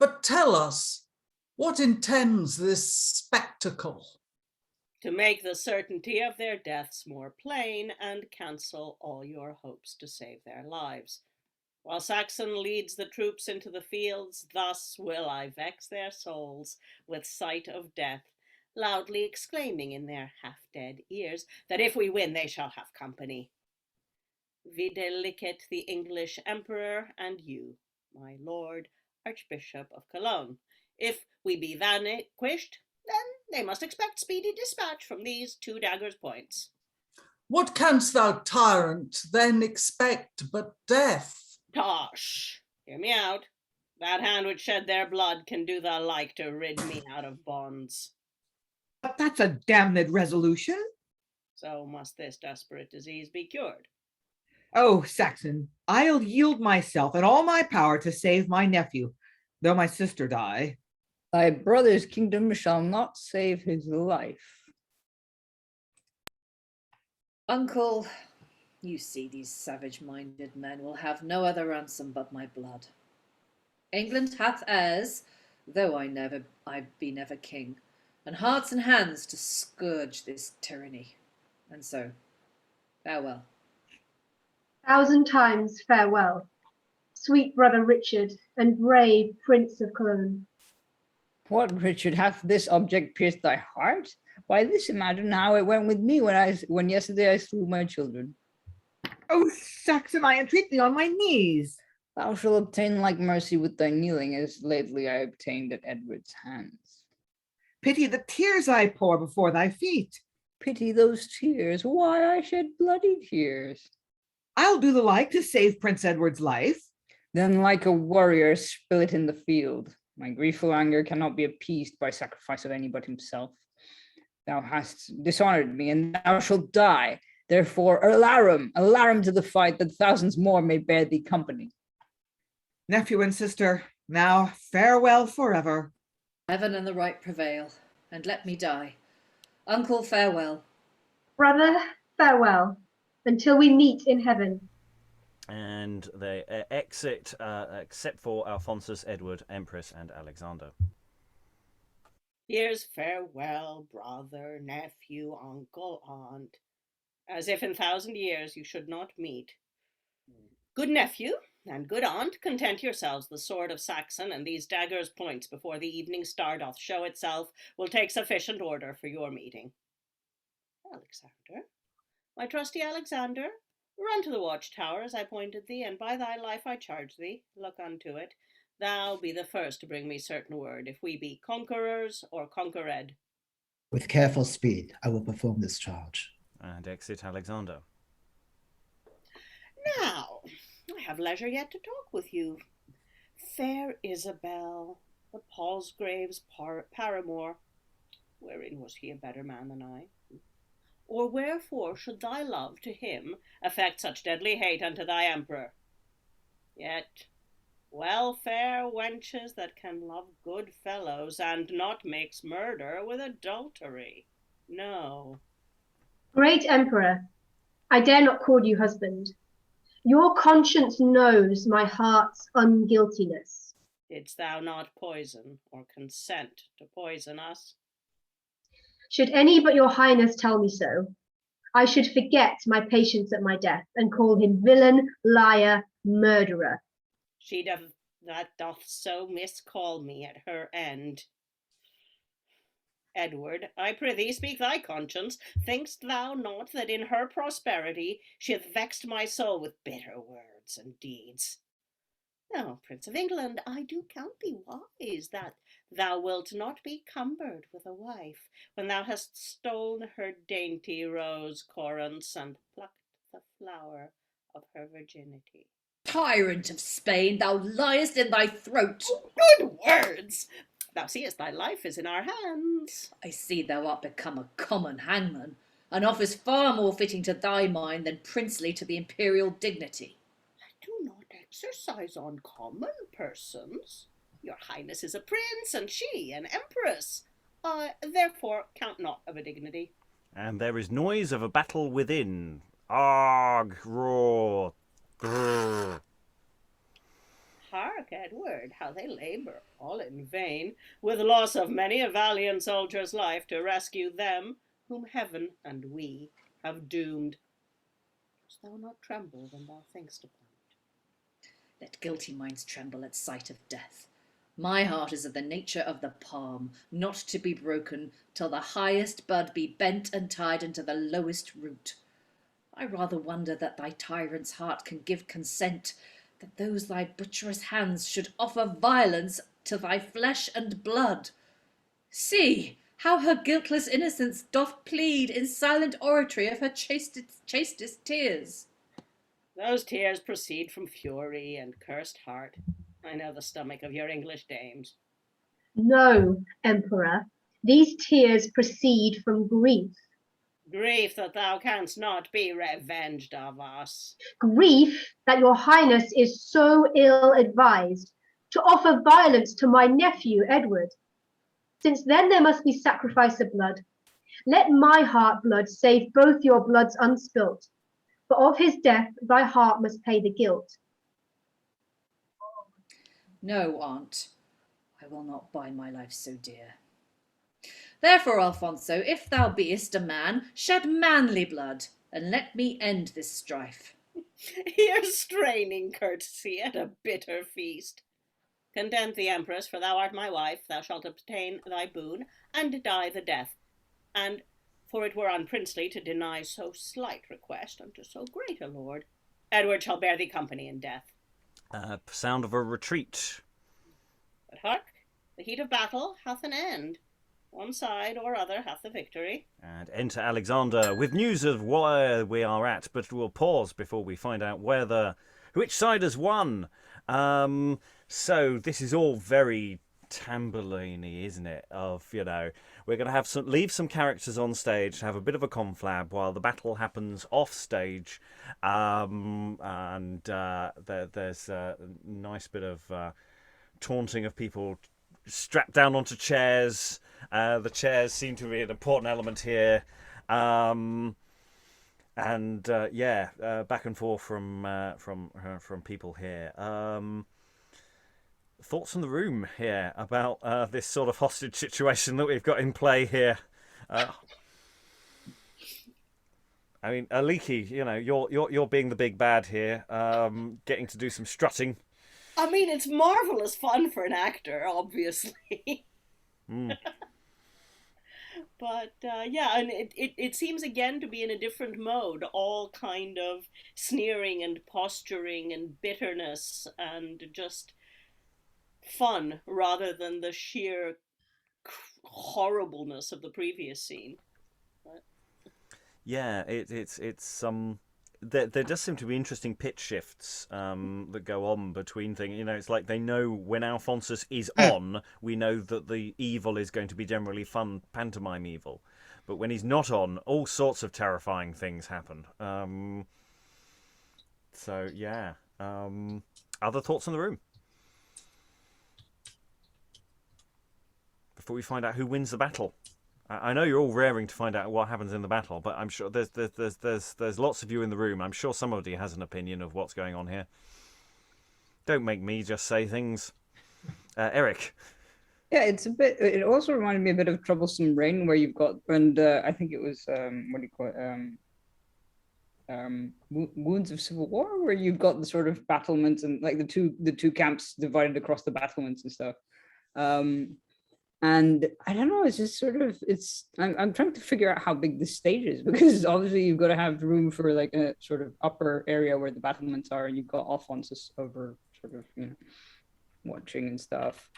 But tell us, what intends this spectacle? To make the certainty of their deaths more plain and cancel all your hopes to save their lives. While Saxon leads the troops into the fields, thus will I vex their souls with sight of death, loudly exclaiming in their half-dead ears that if we win they shall have company. Videlicet the English Emperor and you, my Lord Archbishop of Cologne. If we be vanquished, then they must expect speedy dispatch from these 2 daggers' points. What canst thou, tyrant, then expect but death? Tosh, hear me out. That hand which shed their blood can do the like to rid me out of bonds. But that's a damned resolution. So must this desperate disease be cured. Oh, Saxon, I'll yield myself and all my power to save my nephew, though my sister die. Thy brother's kingdom shall not save his life. Uncle, you see these savage-minded men will have no other ransom but my blood. England hath heirs, though I be never king, and hearts and hands to scourge this tyranny. And so, farewell. 1,000 times farewell, sweet brother Richard and brave Prince of Cologne. What, Richard, hath this object pierced thy heart? Why, this imagine how it went with me when yesterday I slew my children. Oh, Saxon, I entreat thee on my knees. Thou shalt obtain like mercy with thy kneeling, as lately I obtained at Edward's hands. Pity the tears I pour before thy feet. Pity those tears. Why, I shed bloody tears. I'll do the like to save Prince Edward's life. Then like a warrior spill it in the field. My griefful anger cannot be appeased by sacrifice of any but himself. Thou hast dishonored me, and thou shalt die. Therefore, alarum to the fight, that thousands more may bear thee company. Nephew and sister, now farewell forever. Heaven and the right prevail, and let me die. Uncle, farewell. Brother, farewell, until we meet in heaven. And they exit, except for Alphonsus, Edward, Empress, and Alexander. Here's farewell, brother, nephew, uncle, aunt, as if in 1,000 years you should not meet. Good nephew and good aunt, content yourselves. The sword of Saxon and these daggers' points before the evening star doth show itself will take sufficient order for your meeting. Alexander, my trusty Alexander, run to the watchtower as I pointed thee, and by thy life I charge thee, look unto it, thou be the first to bring me certain word, if we be conquerors or conquered. With careful speed, I will perform this charge. And exit Alexander. Now, I have leisure yet to talk with you. Fair Isabel, the Palsgrave's paramour, wherein was he a better man than I? Or wherefore should thy love to him affect such deadly hate unto thy emperor? Yet, well, fair wenches that can love good fellows, and not mix murder with adultery. No. Great Emperor, I dare not call you husband. Your conscience knows my heart's unguiltiness. Didst thou not poison or consent to poison us? Should any but your highness tell me so, I should forget my patience at my death and call him villain, liar, murderer. She that doth so miscall me at her end. Edward, I prithee speak thy conscience. Think'st thou not that in her prosperity she hath vexed my soul with bitter words and deeds? Now, Prince of England, I do count thee wise, that thou wilt not be cumbered with a wife, when thou hast stolen her dainty rose corons and plucked the flower of her virginity. Tyrant of Spain, thou liest in thy throat. Good words! Thou seest thy life is in our hands. I see thou art become a common hangman, an office far more fitting to thy mind than princely to the imperial dignity. I do not exercise on common persons. Your highness is a prince, and she an empress. Therefore count not of a dignity. And there is noise of a battle within. Arg, roar, grrr. Hark, Edward, how they labour, all in vain, with loss of many a valiant soldier's life, to rescue them whom heaven and we have doomed. Dost thou not tremble when thou think'st upon it? Let guilty minds tremble at sight of death. My heart is of the nature of the palm, not to be broken till the highest bud be bent and tied into the lowest root. I rather wonder that thy tyrant's heart can give consent, that those thy butcherous hands should offer violence to thy flesh and blood. See how her guiltless innocence doth plead in silent oratory of her chastest tears. Those tears proceed from fury and cursed heart. I know the stomach of your English dames. No, Emperor, these tears proceed from grief. Grief that thou canst not be revenged of us. Grief that your highness is so ill advised to offer violence to my nephew Edward. Since then there must be sacrifice of blood. Let my heart blood save both your bloods unspilt, for of his death thy heart must pay the guilt. No, aunt, I will not buy my life so dear. Therefore, Alfonso, if thou beest a man, shed manly blood, and let me end this strife. Here's straining courtesy at a bitter feast. Content thee, Empress, for thou art my wife, thou shalt obtain thy boon, and die the death. And for it were unprincely to deny so slight request unto so great a lord. Edward shall bear thee company in death. Sound of a retreat. But hark, the heat of battle hath an end. One side or other hath the victory. And enter Alexander with news of where we are at, but we'll pause before we find out which side has won. So this is all very Tamburlaine-y, isn't it? We're going to leave some characters on stage to have a bit of a conflab while the battle happens off stage. There's a nice bit of taunting of people strapped down onto chairs. The chairs seem to be an important element here. Back and forth from people here. Thoughts from the room here about this sort of hostage situation that we've got in play here. Aliki, you're being the big bad here, getting to do some strutting. I mean, it's marvelous fun for an actor, obviously. But and it seems again to be in a different mode, all kind of sneering and posturing and bitterness and just fun rather than the sheer horribleness of the previous scene. But... Yeah, it's there does seem to be interesting pitch shifts that go on between things. It's like they know when Alphonsus is on, we know that the evil is going to be generally fun pantomime evil. But when he's not on, all sorts of terrifying things happen. Other thoughts in the room? Before we find out who wins the battle. I know you're all raring to find out what happens in the battle, but I'm sure there's lots of you in the room. I'm sure somebody has an opinion of what's going on here. Don't make me just say things. Eric. Yeah, it also reminded me a bit of Troublesome Reign, where you've got, and I think it was, Wounds of Civil War, where you've got the sort of battlements and like the two camps divided across the battlements and stuff. And I don't know, it's just sort of, I'm trying to figure out how big this stage is, because obviously you've got to have room for like a sort of upper area where the battlements are, and you've got Alphonsus over sort of, watching and stuff.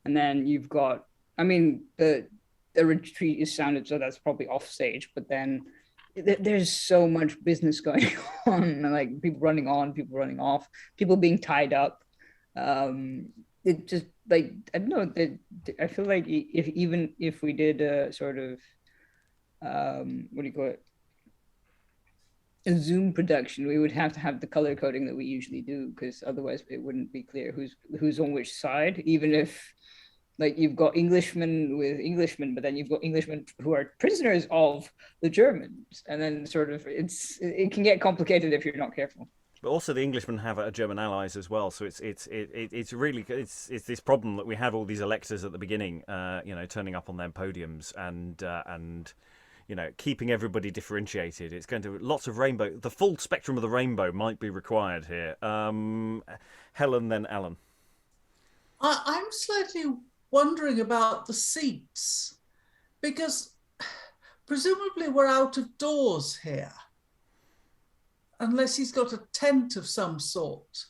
And then you've got, I mean, the retreat is sounded, so that's probably off stage, but then there's so much business going on, like people running on, people running off, people being tied up. It just, like, I don't know, I feel like if we did a sort of what do you call it, a Zoom production, we would have to have the color coding that we usually do, because otherwise it wouldn't be clear who's on which side, even if, like, you've got Englishmen with Englishmen, but then you've got Englishmen who are prisoners of the Germans, and then sort of it can get complicated if you're not careful. But also the Englishmen have German allies as well, so it's really it's this problem that we have all these electors at the beginning, turning up on their podiums and keeping everybody differentiated. It's going to lots of rainbow. The full spectrum of the rainbow might be required here. Helen, then Alan. I'm slightly wondering about the seats, because presumably we're out of doors here, unless he's got a tent of some sort.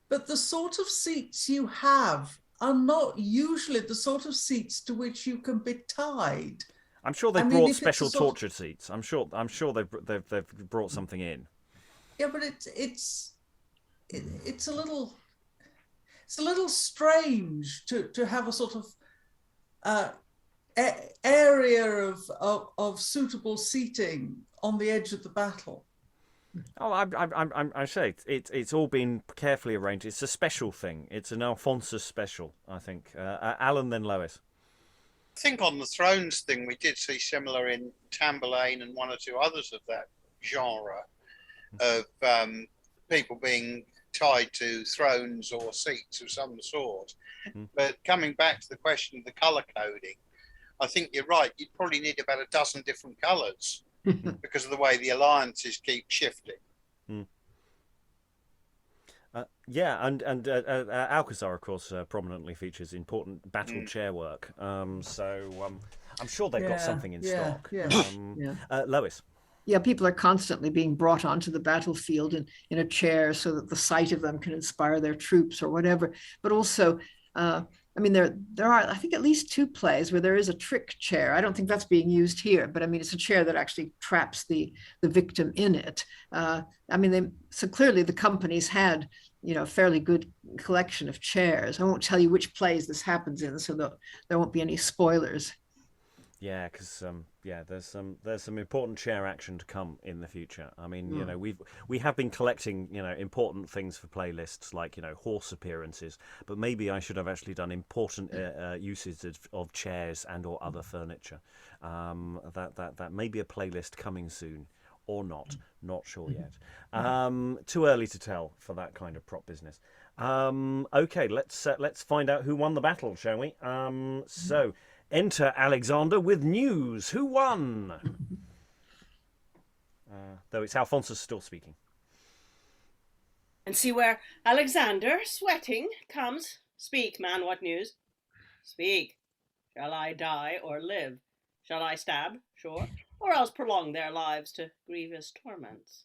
But the sort of seats you have are not usually the sort of seats to which you can be tied. I'm sure they've brought special torture seats. I'm sure they've brought something in. Yeah, but it's a little strange to have a sort of area of suitable seating on the edge of the battle. Oh, I say it's all been carefully arranged. It's a special thing. It's an Alphonsus special, I think. Alan, then Lois. I think on the thrones thing, we did see similar in Tamburlaine and one or two others of that genre of people being tied to thrones or seats of some sort. But coming back to the question of the colour coding, I think you're right. You'd probably need about a dozen different colours because of the way the alliances keep shifting. And Alcazar, of course, prominently features important battle chair work. So I'm sure they've got something in stock. Lois. Yeah, people are constantly being brought onto the battlefield in a chair so that the sight of them can inspire their troops or whatever. But also, there are, I think, at least two plays where there is a trick chair. I don't think that's being used here, but I mean, it's a chair that actually traps the victim in it. So clearly the companies had, a fairly good collection of chairs. I won't tell you which plays this happens in, so there won't be any spoilers. Yeah, because there's some important chair action to come in the future. I mean, we have been collecting important things for playlists like horse appearances, but maybe I should have actually done important uses of chairs and or other furniture. That may be a playlist coming soon. Or not sure yet. Too early to tell for that kind of prop business. Okay, let's find out who won the battle, shall we? So enter Alexander with news. Who won? Though it's Alphonsus still speaking. And see where Alexander, sweating, comes. Speak, man, what news? Speak. Shall I die or live? Shall I stab? Sure. Or else prolong their lives to grievous torments?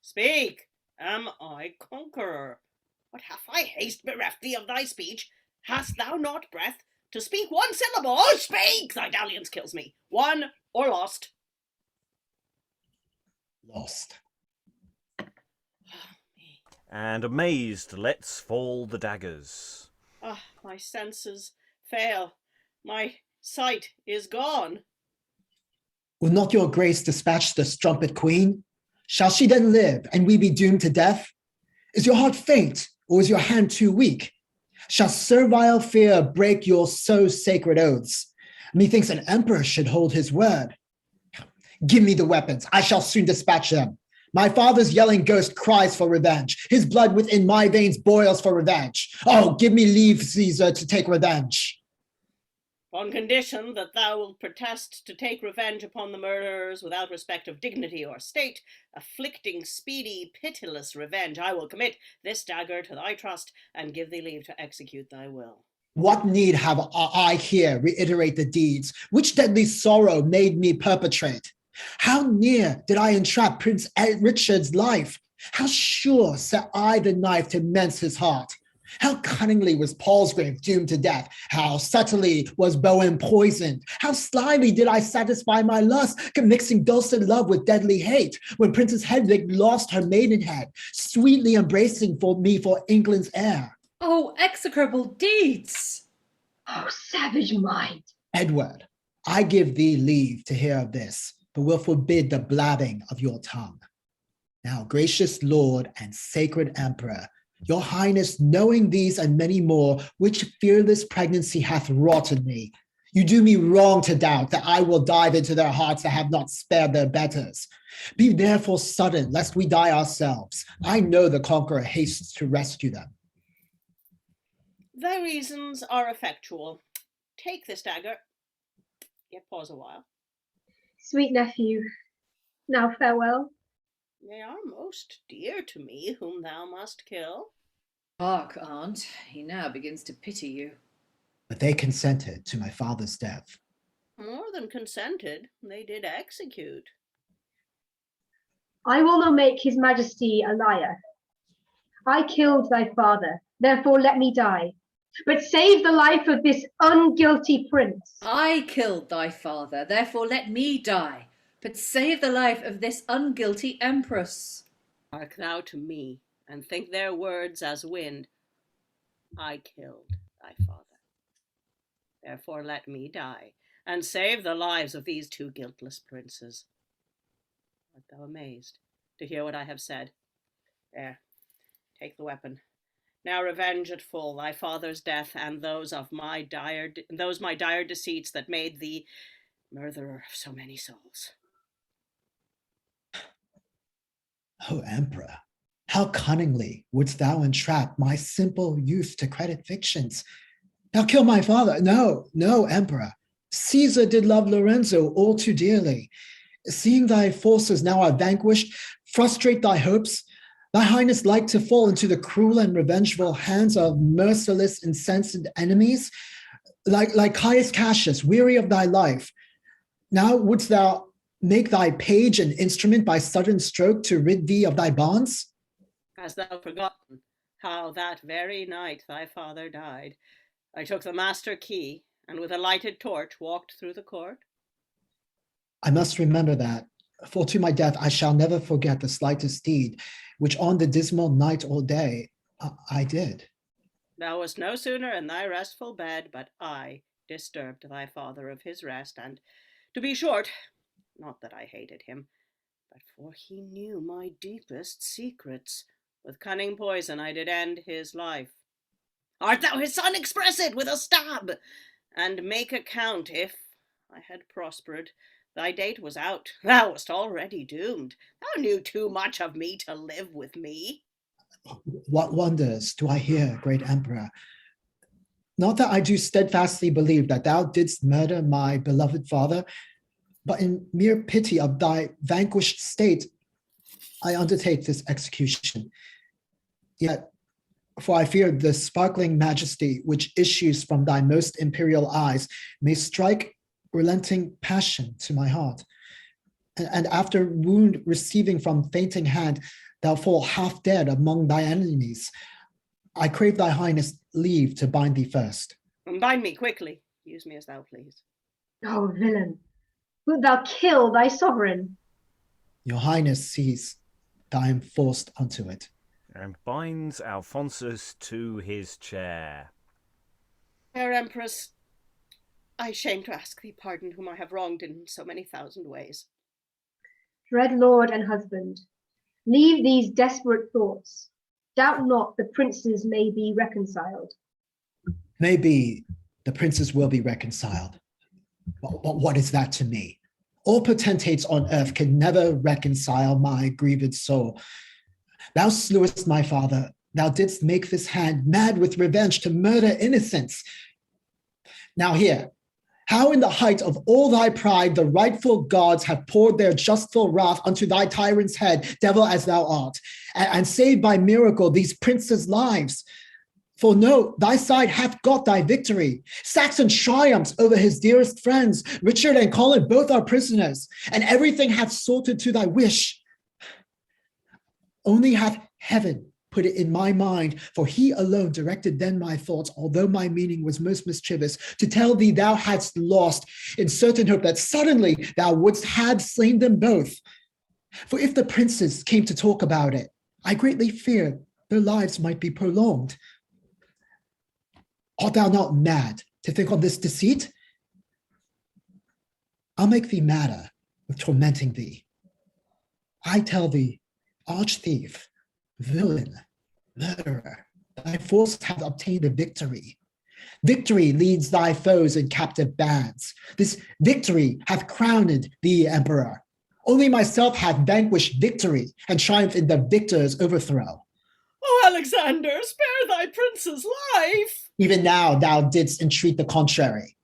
Speak! Am I conqueror? What have I haste bereft thee of thy speech? Hast thou not breath to speak one syllable? Oh, speak! Thy dalliance kills me. Won or lost? Lost. And amazed, let's fall the daggers. Ah, my senses fail. My sight is gone. Will not your grace dispatch the strumpet queen? Shall she then live, and we be doomed to death? Is your heart faint, or is your hand too weak? Shall servile fear break your so sacred oaths? Methinks an emperor should hold his word. Give me the weapons, I shall soon dispatch them. My father's yelling ghost cries for revenge. His blood within my veins boils for revenge. Oh, give me leave, Caesar, to take revenge. On condition that thou wilt protest to take revenge upon the murderers without respect of dignity or state, afflicting speedy, pitiless revenge, I will commit this dagger to thy trust and give thee leave to execute thy will. What need have I here reiterate the deeds? Which deadly sorrow made me perpetrate? How near did I entrap Prince Richard's life? How sure set I the knife to Mentz his heart? How cunningly was Palsgrave doomed to death? How subtly was Bowen poisoned? How slyly did I satisfy my lust, mixing dulcet love with deadly hate, when Princess Hedewick lost her maidenhead, sweetly embracing for me for England's heir? Oh, execrable deeds! Oh, savage mind! Edward, I give thee leave to hear of this, but will forbid the blabbing of your tongue. Now, gracious Lord and sacred Emperor, your Highness, knowing these and many more, which fearless pregnancy hath wrought in me, you do me wrong to doubt that I will dive into their hearts that have not spared their betters. Be therefore sudden, lest we die ourselves. I know the conqueror hastes to rescue them. Thy reasons are effectual. Take this dagger. Yet pause a while. Sweet nephew, now farewell. They are most dear to me, whom thou must kill. Hark, aunt, he now begins to pity you. But they consented to my father's death. More than consented, they did execute. I will not make his majesty a liar. I killed thy father, therefore let me die. But save the life of this unguilty prince. I killed thy father, therefore let me die. But save the life of this unguilty Empress. Hark thou to me, and think their words as wind. I killed thy father. Therefore let me die, and save the lives of these two guiltless princes. Art thou amazed to hear what I have said? There, take the weapon. Now revenge at full thy father's death, and those my dire deceits that made thee murderer of so many souls. O Emperor, how cunningly wouldst thou entrap my simple youth to credit fictions? Thou kill my father. No, no, Emperor. Caesar did love Lorenzo all too dearly. Seeing thy forces now are vanquished, frustrate thy hopes. Thy Highness like to fall into the cruel and revengeful hands of merciless, incensed enemies, like Caius Cassius, weary of thy life. Now wouldst thou make thy page an instrument by sudden stroke to rid thee of thy bonds? Hast thou forgotten how that very night thy father died, I took the master key, and with a lighted torch walked through the court? I must remember that, for to my death I shall never forget the slightest deed, which on the dismal night or day I did. Thou wast no sooner in thy restful bed, but I disturbed thy father of his rest, and, to be short, not that I hated him, but for he knew my deepest secrets. With cunning poison I did end his life. Art thou his son? Express it with a stab, and make account if I had prospered. Thy date was out. Thou wast already doomed. Thou knew too much of me to live with me. What wonders do I hear, great Emperor? Not that I do steadfastly believe that thou didst murder my beloved father, but in mere pity of thy vanquished state, I undertake this execution. Yet, for I fear the sparkling majesty which issues from thy most imperial eyes may strike relenting passion to my heart. And after wound receiving from fainting hand, thou fall half dead among thy enemies. I crave thy Highness leave to bind thee first. Bind me quickly. Use me as thou please. Oh, villain, wilt thou kill thy sovereign? Your Highness sees that I am forced unto it. And binds Alphonsus to his chair. Fair Empress, I shame to ask thee pardon whom I have wronged in so many thousand ways. Dread lord and husband, leave these desperate thoughts. Doubt not the princes may be reconciled. Maybe the princes will be reconciled. But what is that to me? All potentates on earth can never reconcile my grieved soul. Thou slewest my father. Thou didst make this hand mad with revenge to murder innocents. Now here, how in the height of all thy pride the rightful gods have poured their justful wrath unto thy tyrant's head, devil as thou art, and saved by miracle these princes' lives. For know, thy side hath got thy victory. Saxon triumphs over his dearest friends. Richard and Collen both are prisoners, and everything hath sorted to thy wish. Only hath heaven put it in my mind, for he alone directed then my thoughts, although my meaning was most mischievous, to tell thee thou hadst lost, in certain hope that suddenly thou wouldst have slain them both. For if the princes came to talk about it, I greatly feared their lives might be prolonged. Art thou not mad to think on this deceit? I'll make thee madder with tormenting thee. I tell thee, arch thief, villain, murderer, thy force hath obtained a victory. Victory leads thy foes in captive bands. This victory hath crowned thee emperor. Only myself hath vanquished victory and triumphed in the victor's overthrow. Oh, Alexander, spare thy prince's life! Even now thou didst entreat the contrary.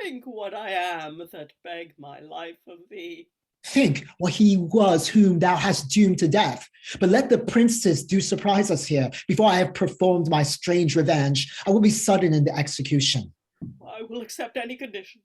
Think what I am that beg my life of thee. Think what he was whom thou hast doomed to death. But let the princes do surprise us here. Before I have performed my strange revenge, I will be sudden in the execution. I will accept any condition.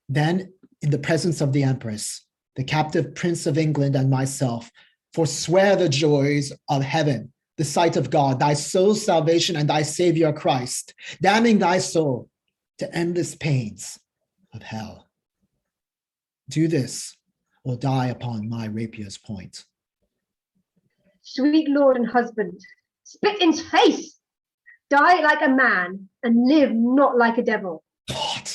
Then, in the presence of the Empress, the captive Prince of England and myself, forswear the joys of heaven, the sight of God, thy soul's salvation and thy Savior Christ, damning thy soul to endless pains of hell. Do this, or die upon my rapier's point. Sweet lord and husband, spit in's face! Die like a man, and live not like a devil. God,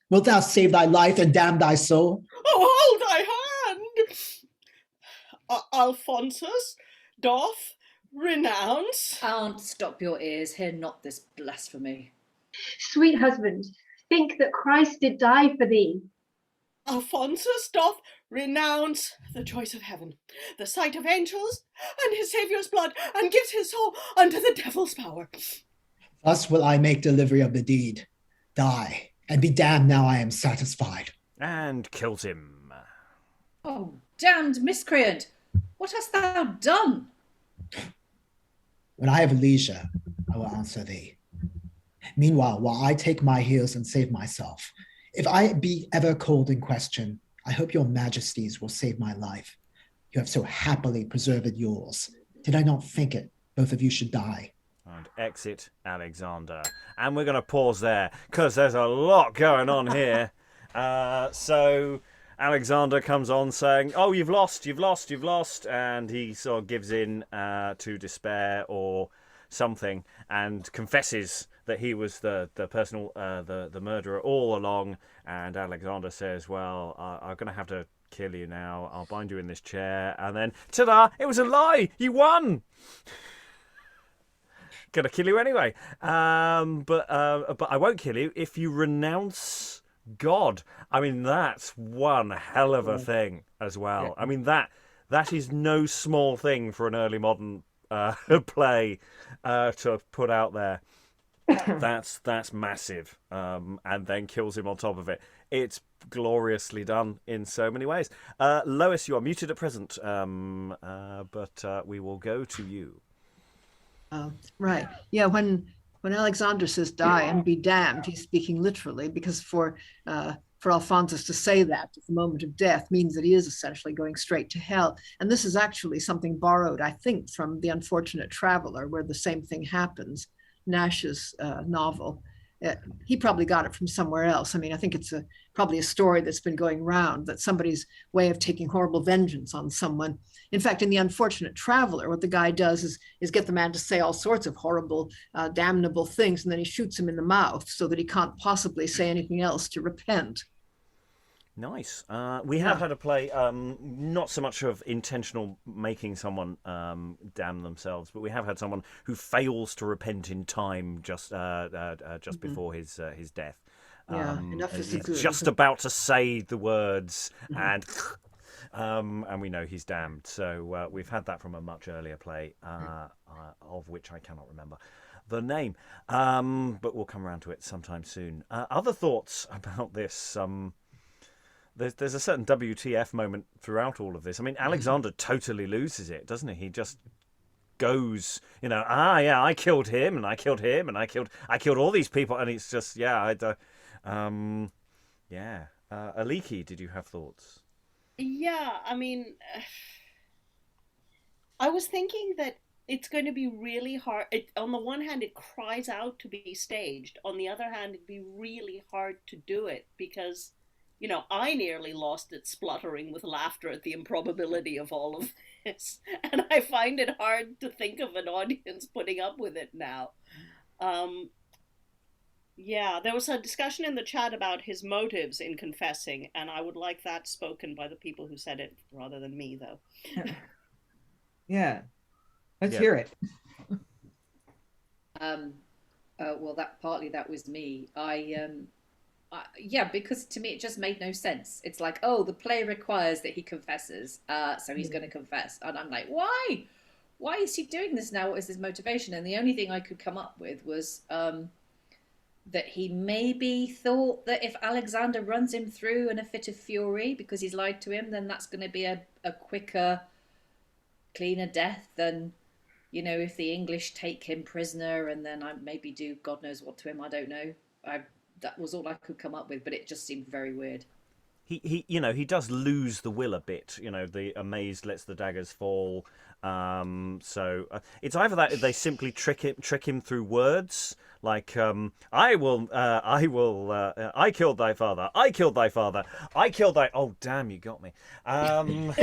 wilt thou save thy life and damn thy soul? Oh, hold thy hand! Alphonsus, doth renounce... Aunt, stop your ears, hear not this blasphemy. Sweet husband, think that Christ did die for thee. Alphonsus doth renounce the joys of heaven, the sight of angels, and his Saviour's blood, and gives his soul unto the devil's power. Thus will I make delivery of the deed. Die, and be damned now I am satisfied. And kills him. Oh, damned miscreant! What hast thou done? When I have leisure, I will answer thee. Meanwhile, while I take my heels and save myself, if I be ever called in question, I hope your majesties will save my life. You have so happily preserved yours. Did I not think it? Both of you should die. And exit Alexander. And we're going to pause there, because there's a lot going on here. So Alexander comes on saying, oh, you've lost. And he sort of gives in to despair or something and confesses that he was the murderer all along. And Alexander says, well, I'm going to have to kill you now. I'll bind you in this chair. And then, ta-da, it was a lie. You won. Gonna kill you anyway. But I won't kill you if you renounce God. I mean, that's one hell of a thing as well. I mean, that is no small thing for an early modern play to put out there. That's massive. And then kills him on top of it. It's gloriously done in so many ways. Lois, you are muted at present, but we will go to you. Right. Yeah, when Alexander says die and be damned, he's speaking literally, because for Alphonsus to say that at the moment of death means that he is essentially going straight to hell. And this is actually something borrowed, I think, from The Unfortunate Traveler, where the same thing happens, Nash's novel. He probably got it from somewhere else. I mean, I think it's probably a story that's been going around, that somebody's way of taking horrible vengeance on someone. In fact, in The Unfortunate Traveler, what the guy does is get the man to say all sorts of horrible, damnable things, and then he shoots him in the mouth so that he can't possibly say anything else to repent. Nice. We have had a play, not so much of intentional making someone damn themselves, but we have had someone who fails to repent in time just before his death. Enough is good. Just about to say the words, and we know he's damned. So we've had that from a much earlier play, of which I cannot remember the name, but we'll come around to it sometime soon. Other thoughts about this? There's a certain WTF moment throughout all of this. I mean, Alexander totally loses it, doesn't he? He just goes, yeah, I killed him, and I killed him, and I killed all these people, and it's just, Aliki, did you have thoughts? Yeah, I mean, I was thinking that it's going to be really hard. On the one hand, it cries out to be staged. On the other hand, it'd be really hard to do it because, I nearly lost it spluttering with laughter at the improbability of all of this. And I find it hard to think of an audience putting up with it now. There was a discussion in the chat about his motives in confessing, and I would like that spoken by the people who said it rather than me, though. Yeah. Let's hear it. Well, that was me. Because to me it just made no sense. It's like, the play requires that he confesses, so he's going to confess, and I'm like, why is he doing this now? What is his motivation? And the only thing I could come up with was that he maybe thought that if Alexander runs him through in a fit of fury because he's lied to him, then that's going to be a quicker, cleaner death than, if the English take him prisoner and then I maybe do God knows what to him. I don't know. That was all I could come up with, but it just seemed very weird. He does lose the will a bit. The amazed lets the daggers fall. So it's either that they simply trick him through words, like I killed thy father, I killed thy father, I killed thy. Oh damn, you got me. Dan.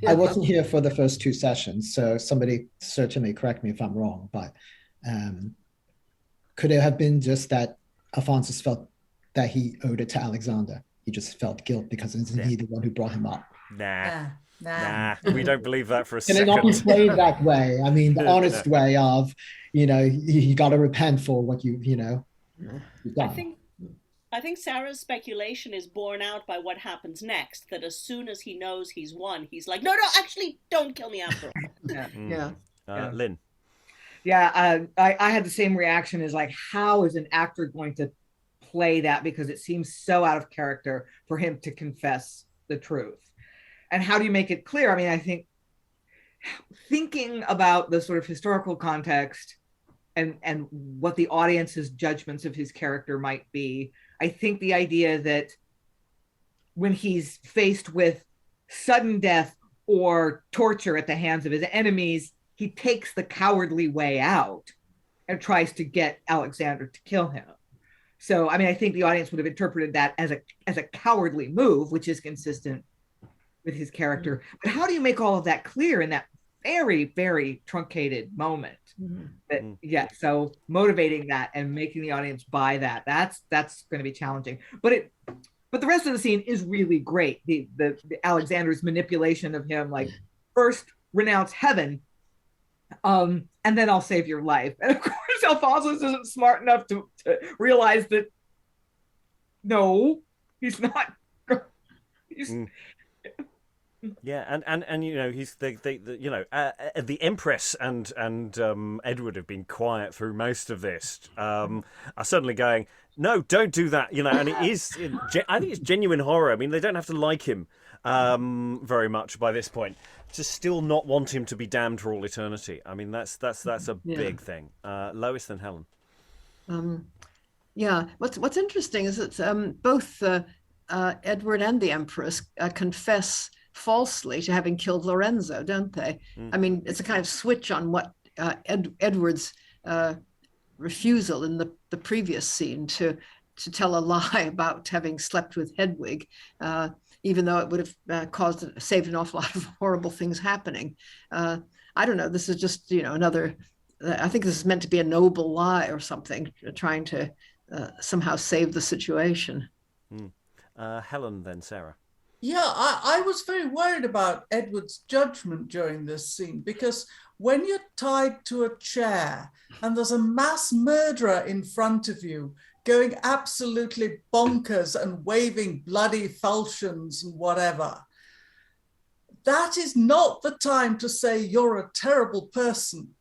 I wasn't here for the first two sessions, so somebody certainly correct me if I'm wrong. But could it have been just that Alphonsus felt that he owed it to Alexander? He just felt guilt because isn't he the one who brought him up? Nah, we don't believe that for a Can second. it not be played that way? I mean, the honest way of, you got to repent for what you've done. I think Sarah's speculation is borne out by what happens next. That as soon as he knows he's won, he's like, no, actually, don't kill me after all. Lynn. Yeah, I had the same reaction as like, how is an actor going to play that? Because it seems so out of character for him to confess the truth. And how do you make it clear? I mean, I think thinking about the sort of historical context and what the audience's judgments of his character might be, I think the idea that when he's faced with sudden death or torture at the hands of his enemies, he takes the cowardly way out and tries to get Alexander to kill him. So, I mean, I think the audience would have interpreted that as a cowardly move, which is consistent with his character. But how do you make all of that clear in that very, very truncated moment? So motivating that and making the audience buy that's going to be challenging. But the rest of the scene is really great. The Alexander's manipulation of him, like, first renounce heaven, and then I'll save your life. And of course, Alphonsus isn't smart enough to realize that no, he's not. Yeah, and he's the Empress and Edward have been quiet through most of this. Are suddenly going, no, don't do that. And it is. I think it's genuine horror. I mean, they don't have to like him very much by this point to still not want him to be damned for all eternity. I mean, that's a big thing. Lois, then Helen. What's interesting is that both Edward and the Empress confess falsely to having killed Lorenzo, don't they? I mean, it's a kind of switch on what Edward's refusal in the previous scene to tell a lie about having slept with Hedwig, even though it would have saved an awful lot of horrible things happening. I don't know. This is just another. I think this is meant to be a noble lie or something, trying to somehow save the situation. Helen, then Sarah. Yeah, I was very worried about Edward's judgment during this scene, because when you're tied to a chair and there's a mass murderer in front of you going absolutely bonkers and waving bloody falchions and whatever, that is not the time to say you're a terrible person.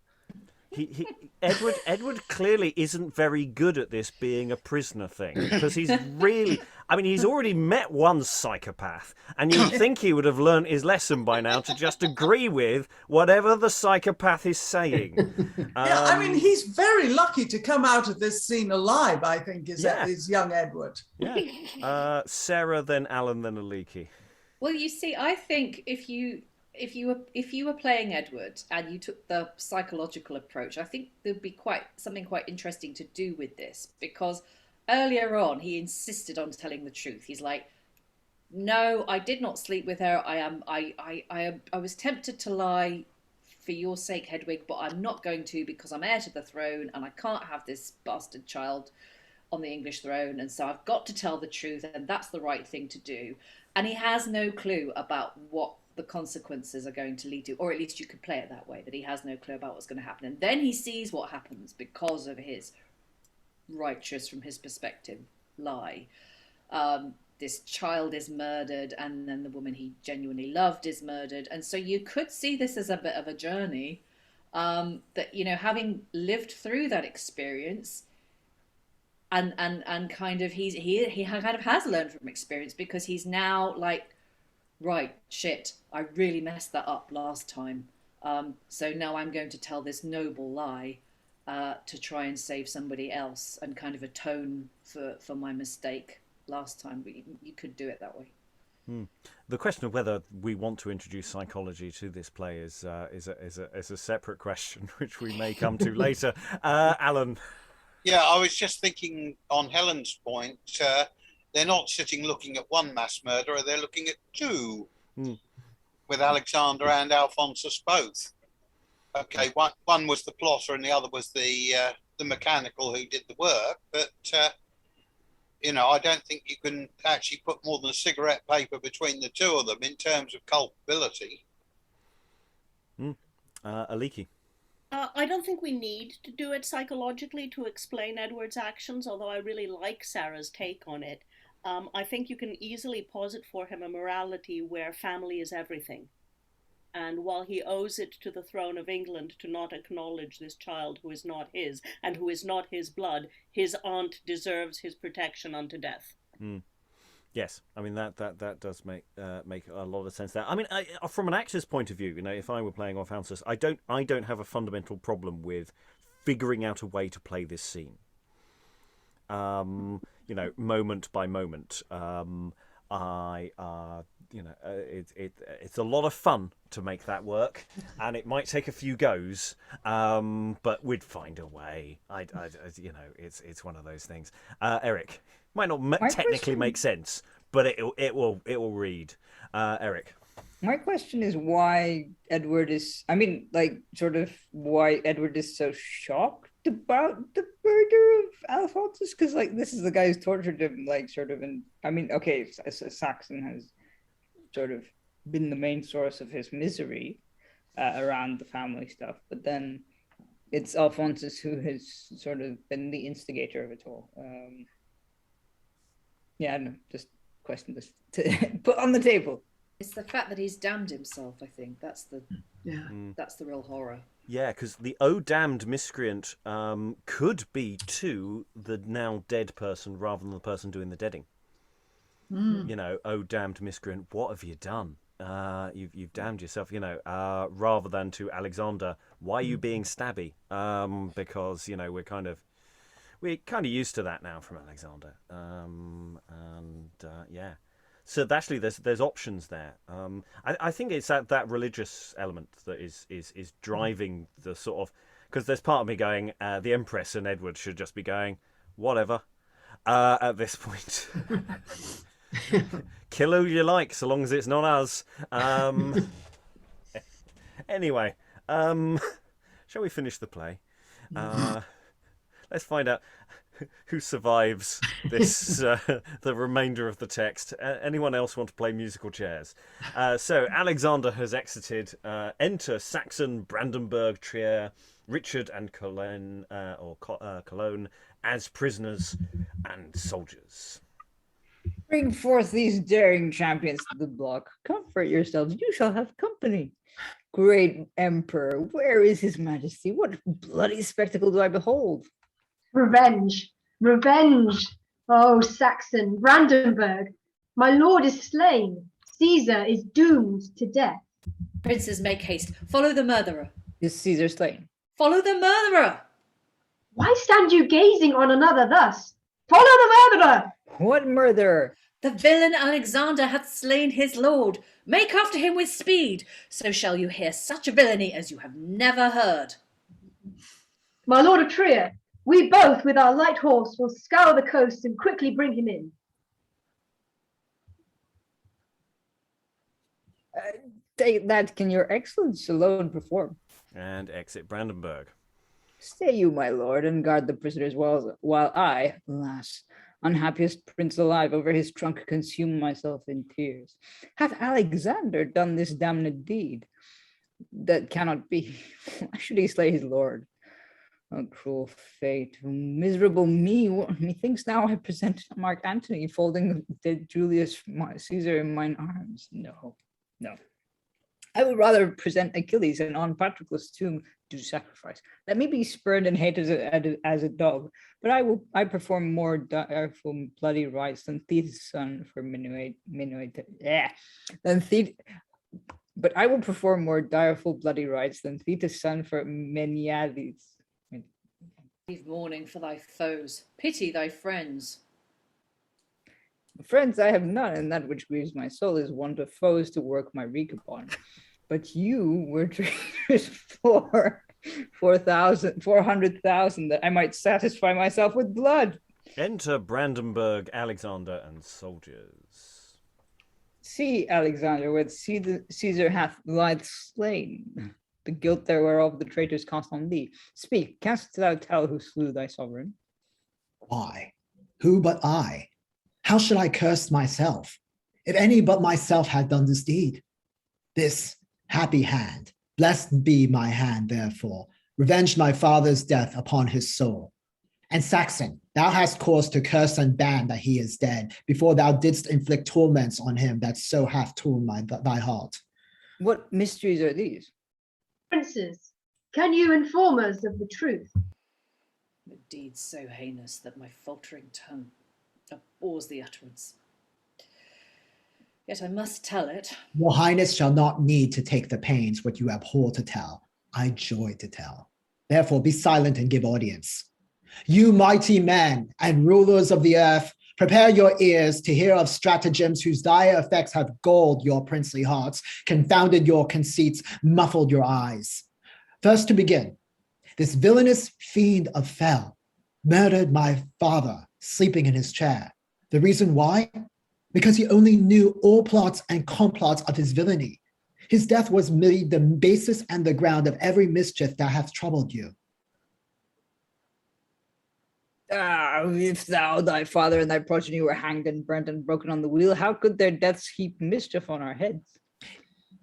Edward clearly isn't very good at this being a prisoner thing, because he's really, I mean, he's already met one psychopath, and you'd think he would have learned his lesson by now to just agree with whatever the psychopath is saying. Yeah, I mean, he's very lucky to come out of this scene alive, I think, is young Edward. Yeah. Sarah, then Alan, then Aliki. Well, you see, I think if you were playing Edward and you took the psychological approach, I think there'd be something quite interesting to do with this, because earlier on he insisted on telling the truth. He's like, "No, I did not sleep with her. I was tempted to lie for your sake, Hedwig, but I'm not going to, because I'm heir to the throne and I can't have this bastard child on the English throne, and so I've got to tell the truth, and that's the right thing to do." And he has no clue about what the consequences are going to lead to, or at least you could play it that way, that he has no clue about what's going to happen. And then he sees what happens because of his righteous, from his perspective, lie. This child is murdered, and then the woman he genuinely loved is murdered. And so you could see this as a bit of a journey, that, you know, having lived through that experience, and kind of he kind of has learned from experience, because he's now like, right, shit, I really messed that up last time. So now I'm going to tell this noble lie to try and save somebody else and kind of atone for my mistake last time. But you could do it that way. The question of whether we want to introduce psychology to this play is a separate question, which we may come to later. Alan. Yeah, I was just thinking on Helen's point, they're not sitting looking at one mass murderer, they're looking at two, with Alexander and Alphonsus both. Okay, one was the plotter and the other was the mechanical who did the work, but, you know, I don't think you can actually put more than a cigarette paper between the two of them in terms of culpability. Aliki. I don't think we need to do it psychologically to explain Edward's actions, although I really like Sarah's take on it. I think you can easily posit for him a morality where family is everything. And while he owes it to the throne of England to not acknowledge this child who is not his, and who is not his blood, his aunt deserves his protection unto death. Yes, I mean that does make a lot of sense there. I mean, from an actor's point of view, you know, if I were playing Alphonsus, I don't have a fundamental problem with figuring out a way to play this scene. You know, moment by moment. You know, it's a lot of fun to make that work, and it might take a few goes, but we'd find a way. You know, it's one of those things. Eric, might not technically make sense, but it will read. Eric. My question is why Edward is, I mean, like, sort of why Edward is so shocked about the murder of Alphonsus, because, like, this is the guy who's tortured him, like, sort of, and I mean, okay, Saxon has sort of been the main source of his misery around the family stuff, but then it's Alphonsus who has sort of been the instigator of it all. Yeah, I don't know, just question this to put on the table. It's the fact that he's damned himself, I think. That's the real horror. Yeah, because the "oh damned miscreant" could be to the now dead person rather than the person doing the deading. You know, "oh damned miscreant, what have you done? You've damned yourself." You know, rather than to Alexander, "why are you being stabby?" Because, you know, we're kind of used to that now from Alexander. Yeah. So actually, there's options there. I think it's that religious element that is driving the sort of, because there's part of me going, the Empress and Edward should just be going, whatever, at this point. Kill who you like, so long as it's not us. Anyway, shall we finish the play? Let's find out who survives this, the remainder of the text. Anyone else want to play musical chairs? So Alexander has exited. Enter Saxon, Brandenburg, Trier, Richard and Collen, Cologne as prisoners and soldiers. Bring forth these daring champions to the block. Comfort yourselves, you shall have company. Great Emperor, where is his majesty? What bloody spectacle do I behold? Revenge, revenge. Oh, Saxon, Brandenburg, my lord is slain. Caesar is doomed to death. Princes, make haste. Follow the murderer. Is Caesar slain? Follow the murderer! Why stand you gazing on another thus? Follow the murderer! What murderer? The villain Alexander hath slain his lord. Make after him with speed. So shall you hear such villainy as you have never heard. My lord of Trier, we both with our light horse will scour the coast and quickly bring him in. That can your excellence alone perform. And exit Brandenburg. Stay you, my lord, and guard the prisoners while I, alas, unhappiest prince alive, over his trunk consume myself in tears. Hath Alexander done this damned deed? That cannot be. Why should he slay his lord? Oh, cruel fate, miserable me. Methinks now I present Mark Antony folding the dead Julius Caesar in mine arms. No. I would rather present Achilles and on Patroclus' tomb do sacrifice. Let me be spurned and hated as a dog, but I perform more direful bloody rites than Thetis' son for But I will perform more direful bloody rites than Thetis' son for Menelaus. Leave mourning for thy foes. Pity thy friends. Friends I have none, and that which grieves my soul is want of foes to work my wreak upon. But you were traitors for 400,000 that I might satisfy myself with blood. Enter Brandenburg, Alexander, and soldiers. See, Alexander, where Caesar hath lieth slain. The guilt there whereof the traitors cast on thee. Speak, canst thou tell who slew thy sovereign? Why? Who but I? How should I curse myself? If any but myself had done this deed. This happy hand, blessed be my hand, therefore, revenged my father's death upon his soul. And Saxon, thou hast cause to curse and ban that he is dead, before thou didst inflict torments on him that so hath torn thy heart. What mysteries are these? Princes, can you inform us of the truth? The deed so heinous that my faltering tongue abhors the utterance. Yet I must tell it. Your highness shall not need to take the pains what you abhor to tell. I joy to tell. Therefore be silent and give audience. You mighty men and rulers of the earth, prepare your ears to hear of stratagems whose dire effects have galled your princely hearts, confounded your conceits, muffled your eyes. First to begin, this villainous fiend of Fell murdered my father sleeping in his chair. The reason why? Because he only knew all plots and complots of his villainy. His death was made the basis and the ground of every mischief that hath troubled you. If thou, thy father, and thy progeny were hanged and burnt and broken on the wheel, how could their deaths heap mischief on our heads?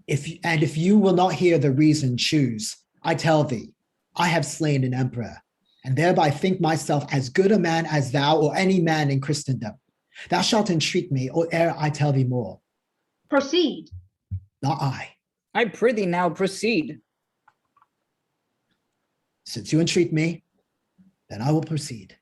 If you will not hear the reason, choose. I tell thee, I have slain an emperor, and thereby think myself as good a man as thou or any man in Christendom. Thou shalt entreat me, or ere I tell thee more. Proceed. Not I. I prithee now proceed. Since you entreat me, then I will proceed.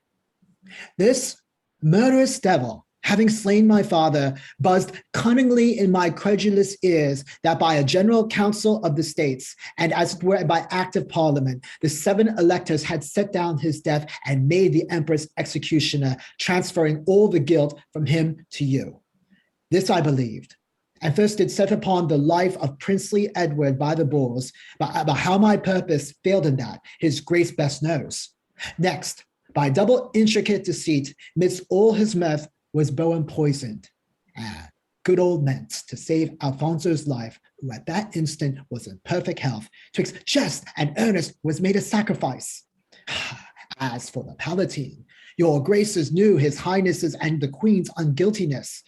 This murderous devil, having slain my father, buzzed cunningly in my credulous ears that by a general council of the states, and as it were by act of parliament, the 7 electors had set down his death and made the empress executioner, transferring all the guilt from him to you. This I believed, and first did set upon the life of princely Edward by the bulls, but how my purpose failed in that, his grace best knows. Next, by double intricate deceit, midst all his mirth, was Bowen poisoned. Good old Mentz, to save Alphonso's life, who at that instant was in perfect health, twixt jest and earnest was made a sacrifice. As for the Palatine, your graces knew his highness's and the queen's unguiltiness.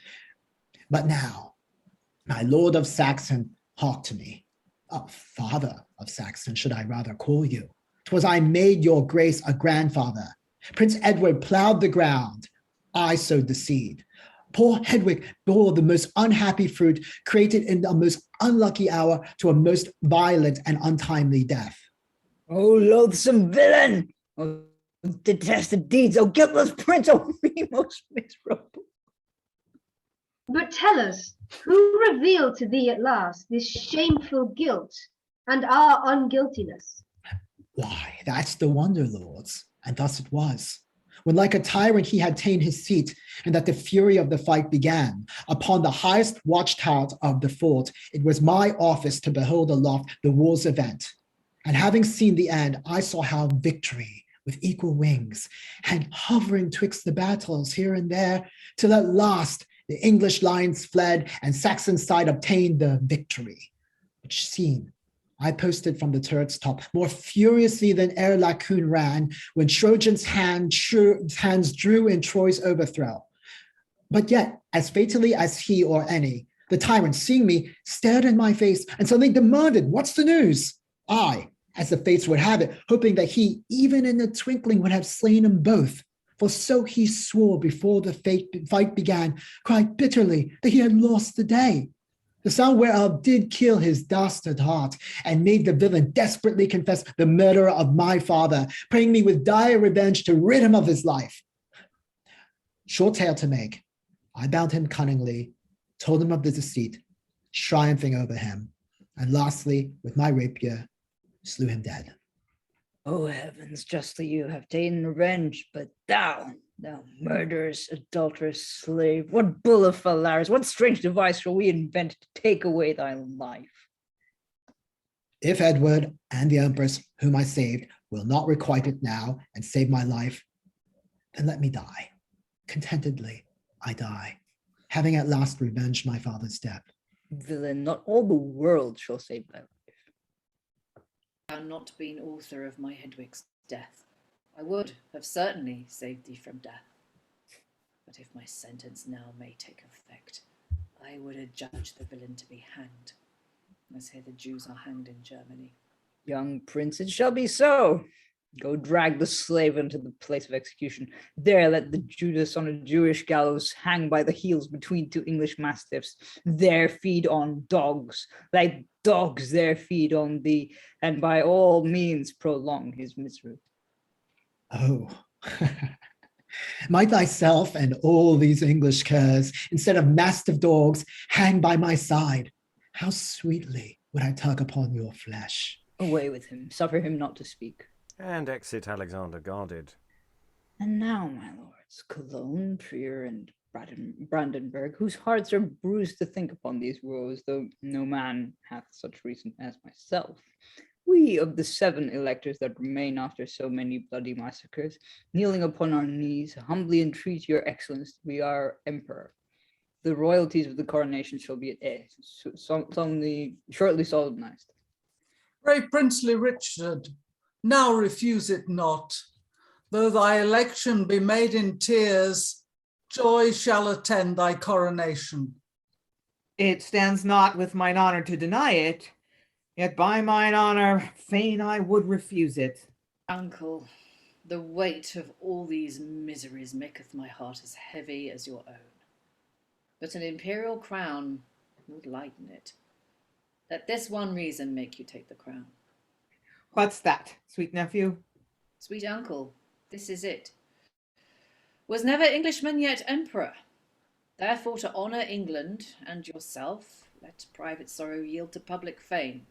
But now, my lord of Saxon, hark to me. Father of Saxon, should I rather call you? 'Twas I made your grace a grandfather. Prince Edward plowed the ground. I sowed the seed. Poor Hedewick bore the most unhappy fruit, created in the most unlucky hour to a most violent and untimely death. Oh, loathsome villain! Oh, Detested deeds, O guiltless prince, O me most miserable. But tell us, who revealed to thee at last this shameful guilt and our unguiltiness? Why, that's the wonder, lords. And thus it was. When like a tyrant he had ta'en his seat, and that the fury of the fight began, upon the highest watchtower of the fort, it was my office to behold aloft the war's event. And having seen the end, I saw how victory, with equal wings, and hovering twixt the battles here and there, till at last the English lines fled, and Saxon side obtained the victory. Which seen, I posted from the turret's top, more furiously than ere Lacoon ran, when Trojan's hands drew in Troy's overthrow. But yet, as fatally as he or any, the tyrant, seeing me, stared in my face, and suddenly demanded, "What's the news?" I, as the fates would have it, hoping that he, even in a twinkling, would have slain them both. For so he swore before the fight began, cried bitterly that he had lost the day. The sound whereof did kill his dastard heart, and made the villain desperately confess the murderer of my father, praying me with dire revenge to rid him of his life. Short tale to make, I bound him cunningly, told him of the deceit, triumphing over him, and lastly, with my rapier, slew him dead. O heavens, justly you have ta'en revenge, but thou murderous, adulterous slave, what bull of Phalaris, what strange device shall we invent to take away thy life? If Edward and the Empress, whom I saved, will not requite it now and save my life, then let me die. Contentedly I die, having at last revenged my father's death. Villain, not all the world shall save thy life. Had thou not been author of my Hedewick's death, I would have certainly saved thee from death. But if my sentence now may take effect, I would adjudge the villain to be hanged, as here the Jews are hanged in Germany. Young prince, it shall be so. Go drag the slave into the place of execution. There let the Judas on a Jewish gallows hang by the heels between two English mastiffs. There feed on dogs, like dogs there feed on thee, and by all means prolong his misery. Oh, might thyself and all these English curs, instead of mastiff dogs, hang by my side. How sweetly would I tug upon your flesh. Away with him, suffer him not to speak. And exit Alexander guarded. And now, my lords, Cologne, Trier, and Brandenburg, whose hearts are bruised to think upon these woes, though no man hath such reason as myself, we of the 7 electors that remain after so many bloody massacres, kneeling upon our knees, humbly entreat your excellence to be our emperor. The royalties of the coronation shall be shortly solemnized. Great princely Richard, now refuse it not. Though thy election be made in tears, joy shall attend thy coronation. It stands not with mine honor to deny it, yet by mine honor, fain I would refuse it. Uncle, the weight of all these miseries maketh my heart as heavy as your own. But an imperial crown would lighten it. Let this one reason make you take the crown. What's that, sweet nephew? Sweet uncle, this is it. Was never Englishman yet emperor. Therefore to honour England and yourself, let private sorrow yield to public fame,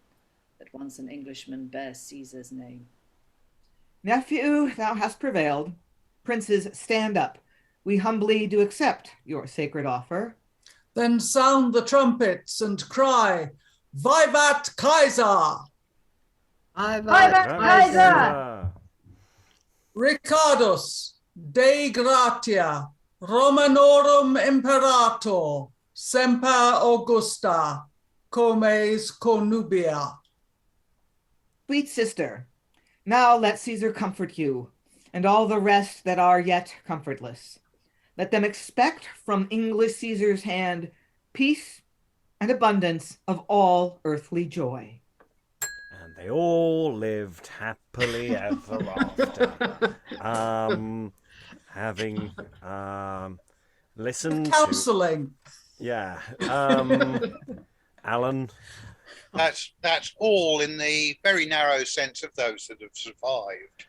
that once an Englishman bears Caesar's name. Nephew, thou hast prevailed. Princes, stand up. We humbly do accept your sacred offer. Then sound the trumpets and cry, Vivat Kaiser! Vivat Kaiser! Ricardus, Dei Gratia, Romanorum Imperator, Semper Augusta, Comes Connubia. Sweet sister, now let Caesar comfort you, and all the rest that are yet comfortless. Let them expect from English Caesar's hand peace and abundance of all earthly joy. And they all lived happily ever after. Having listened Counselling. Yeah. Alan? That's all in the very narrow sense of those that have survived.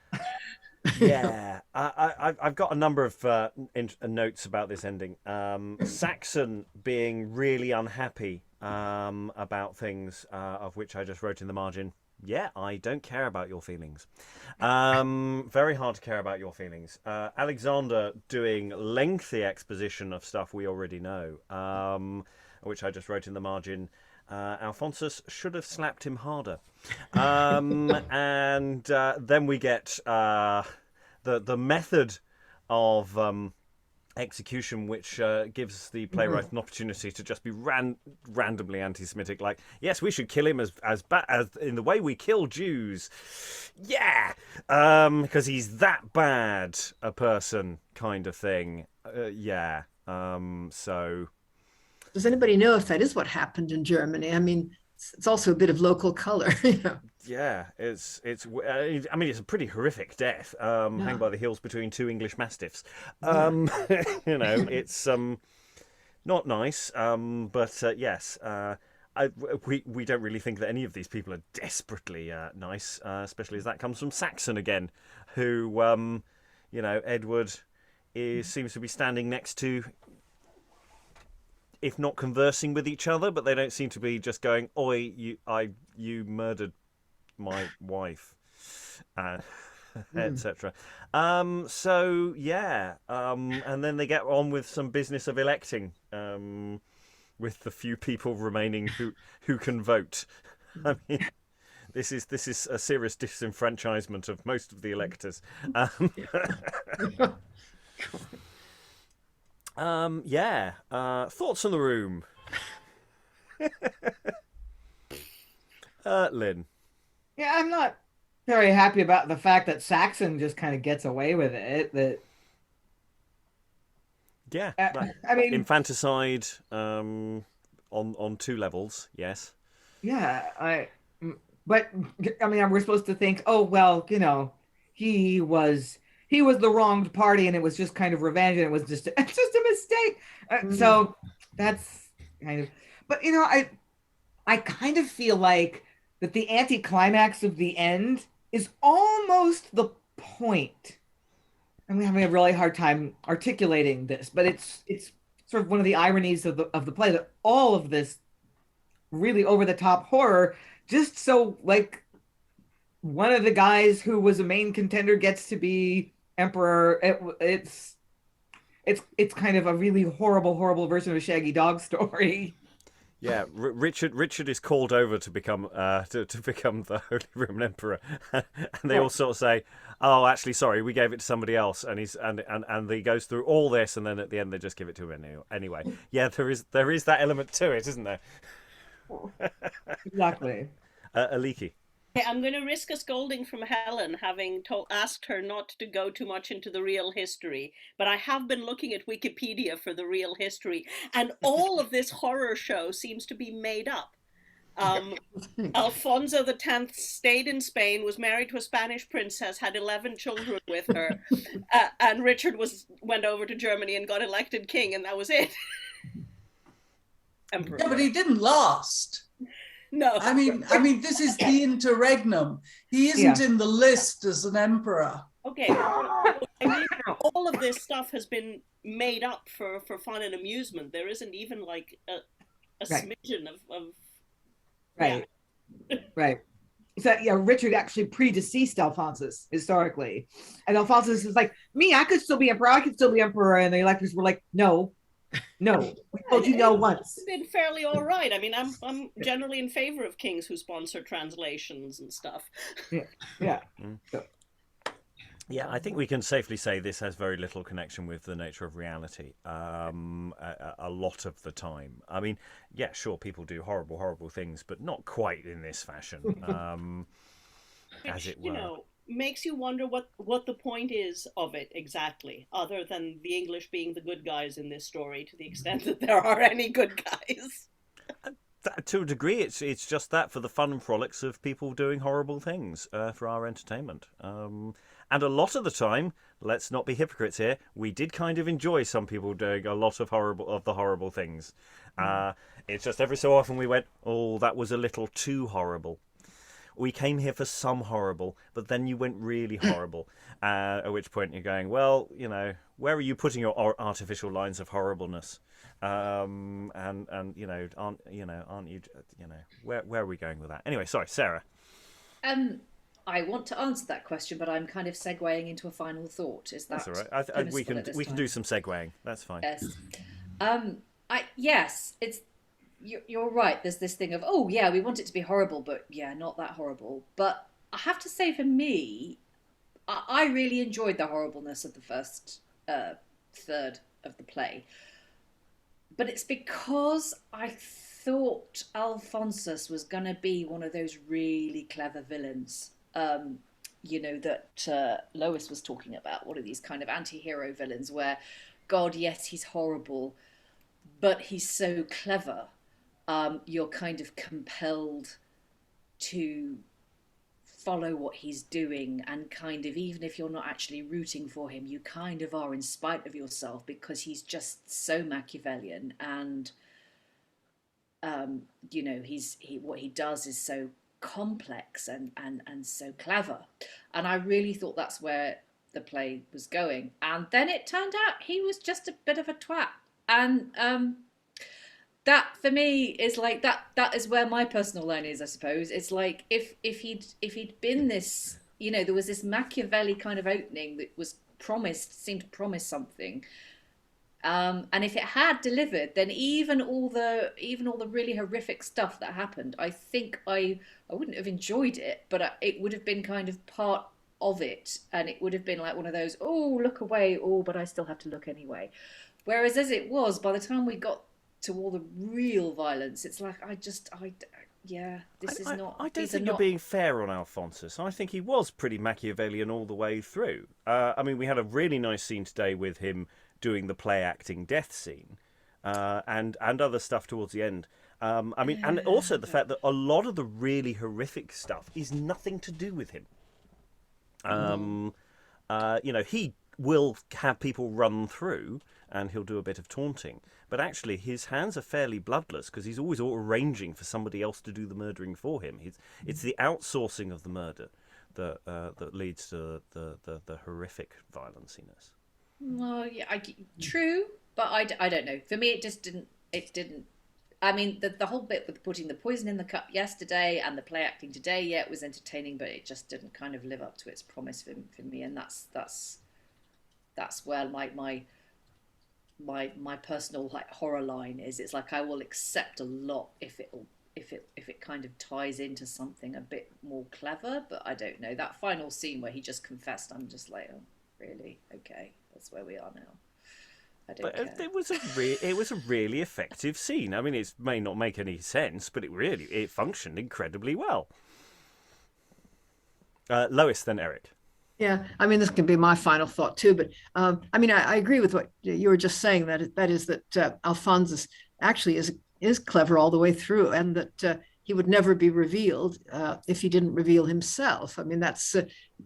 Yeah, I've got a number of notes about this ending. Saxon being really unhappy about things, of which I just wrote in the margin. Yeah, I don't care about your feelings. Very hard to care about your feelings. Alexander doing lengthy exposition of stuff we already know, which I just wrote in the margin. Alphonsus should have slapped him harder. And then we get the method of execution, which gives the playwright an opportunity to just be randomly anti-Semitic. Like, yes, we should kill him as in the way we kill Jews. Yeah, because he's that bad a person, kind of thing. Yeah. So. Does anybody know if that is what happened in Germany? I mean, it's also a bit of local color, you know. Yeah, it's. I mean, it's a pretty horrific death. Hanged by the heels between two English mastiffs. You know, it's not nice. But yes, we don't really think that any of these people are desperately nice, especially as that comes from Saxon again, who you know, Edward seems to be standing next to, if not conversing with each other, but they don't seem to be just going, "Oi, you murdered my wife," etc. So yeah, and then they get on with some business of electing, with the few people remaining who can vote. I mean, this is a serious disenfranchisement of most of the electors. Yeah. Thoughts on the room? Lynn. Yeah, I'm not very happy about the fact that Saxon just kind of gets away with it. That. Yeah. I mean, infanticide on two levels. Yes. Yeah. But I mean, we're supposed to think, oh well, you know, he was the wronged party, and it was just kind of revenge, and it was just a mistake. So that's kind of. But you know, I kind of feel like that the anticlimax of the end is almost the point. I'm having a really hard time articulating this, but it's sort of one of the ironies of the play, that all of this really over the top horror, just so like one of the guys who was a main contender gets to be emperor. It's kind of a really horrible version of a Shaggy Dog story. Yeah, Richard is called over to become the Holy Roman Emperor, and they all sort of say, "Oh, actually, sorry, we gave it to somebody else," and he goes through all this, and then at the end they just give it to him anyway. Yeah, there is that element to it, isn't there? Exactly. Aliki. I'm going to risk a scolding from Helen, having asked her not to go too much into the real history. But I have been looking at Wikipedia for the real history, and all of this horror show seems to be made up. Alfonso X stayed in Spain, was married to a Spanish princess, had 11 children with her, and Richard went over to Germany and got elected king, and that was it. Emperor. Yeah, but he didn't last. No. I mean, this is the interregnum. He isn't in the list as an emperor. Okay. I mean, all of this stuff has been made up for fun and amusement. There isn't even like a smidgen of right. Right. So yeah, Richard actually predeceased Alphonsus historically, and Alphonsus is like, "Me, I could still be emperor. I could still be emperor," and the electors were like, "No. We told you no once." It's been fairly all right. I mean, I'm generally in favor of kings who sponsor translations and stuff. Yeah. Yeah, I think we can safely say this has very little connection with the nature of reality. A lot of the time. I mean, yeah, sure, people do horrible things, but not quite in this fashion, as it were. You know, makes you wonder what the point is of it exactly, other than the English being the good guys in this story, to the extent that there are any good guys. To a degree, it's just that, for the fun and frolics of people doing horrible things for our entertainment. And a lot of the time, let's not be hypocrites here, we did kind of enjoy some people doing a lot of the horrible things. It's just every so often we went, "Oh, that was a little too horrible." we came here for some horrible, but then you went really horrible. At which point you're going, well, where are you putting your artificial lines of horribleness? And aren't you, where are we going with that? Anyway, sorry, Sarah. I want to answer that question, but I'm kind of segueing into a final thought. Is that that's all right? We can do some segueing. That's fine. Yes. It's you're right. There's this thing of, oh yeah, we want it to be horrible, but yeah, not that horrible. But I have to say, for me, I really enjoyed the horribleness of the first third of the play. But it's because I thought Alphonsus was going to be one of those really clever villains, that Lois was talking about. One of these kind of anti-hero villains where, God, yes, he's horrible, but he's so clever. You're kind of compelled to follow what he's doing, and kind of, even if you're not actually rooting for him, you kind of are in spite of yourself, because he's just so Machiavellian, and what he does is so complex and so clever. And I really thought that's where the play was going, and then it turned out he was just a bit of a twat. And that for me is like that is where my personal line is, I suppose. It's like if he'd been this, there was this Machiavelli kind of opening that was seemed to promise something, and if it had delivered, then even all the really horrific stuff that happened, I think I wouldn't have enjoyed it, but it would have been kind of part of it, and it would have been like one of those, oh, look away, oh, but I still have to look anyway. Whereas as it was, by the time we got to all the real violence, it's like this is not. I don't think you're being fair on Alphonsus. I think he was pretty Machiavellian all the way through. We had a really nice scene today with him doing the play acting death scene, and other stuff towards the end. And also the fact that a lot of the really horrific stuff is nothing to do with him. He will have people run through, and he'll do a bit of taunting. But actually, his hands are fairly bloodless, because he's always arranging for somebody else to do the murdering for him. It's the outsourcing of the murder that leads to the horrific violenciness. Well, yeah, true, but I don't know. For me, it just didn't. It didn't. I mean, the whole bit with putting the poison in the cup yesterday and the play acting today, yeah, it was entertaining, but it just didn't kind of live up to its promise for me, and that's where my personal horror line is. It's like I will accept a lot if it kind of ties into something a bit more clever, but I don't know. That final scene where he just confessed, I'm just like, oh, really? Okay, that's where we are now. I don't care. It was a really effective scene. I mean, it may not make any sense, but it functioned incredibly well. Lois, then Eric. Yeah, this can be my final thought too, but I agree with what you were just saying, that is that Alphonsus actually is clever all the way through, and that he would never be revealed if he didn't reveal himself.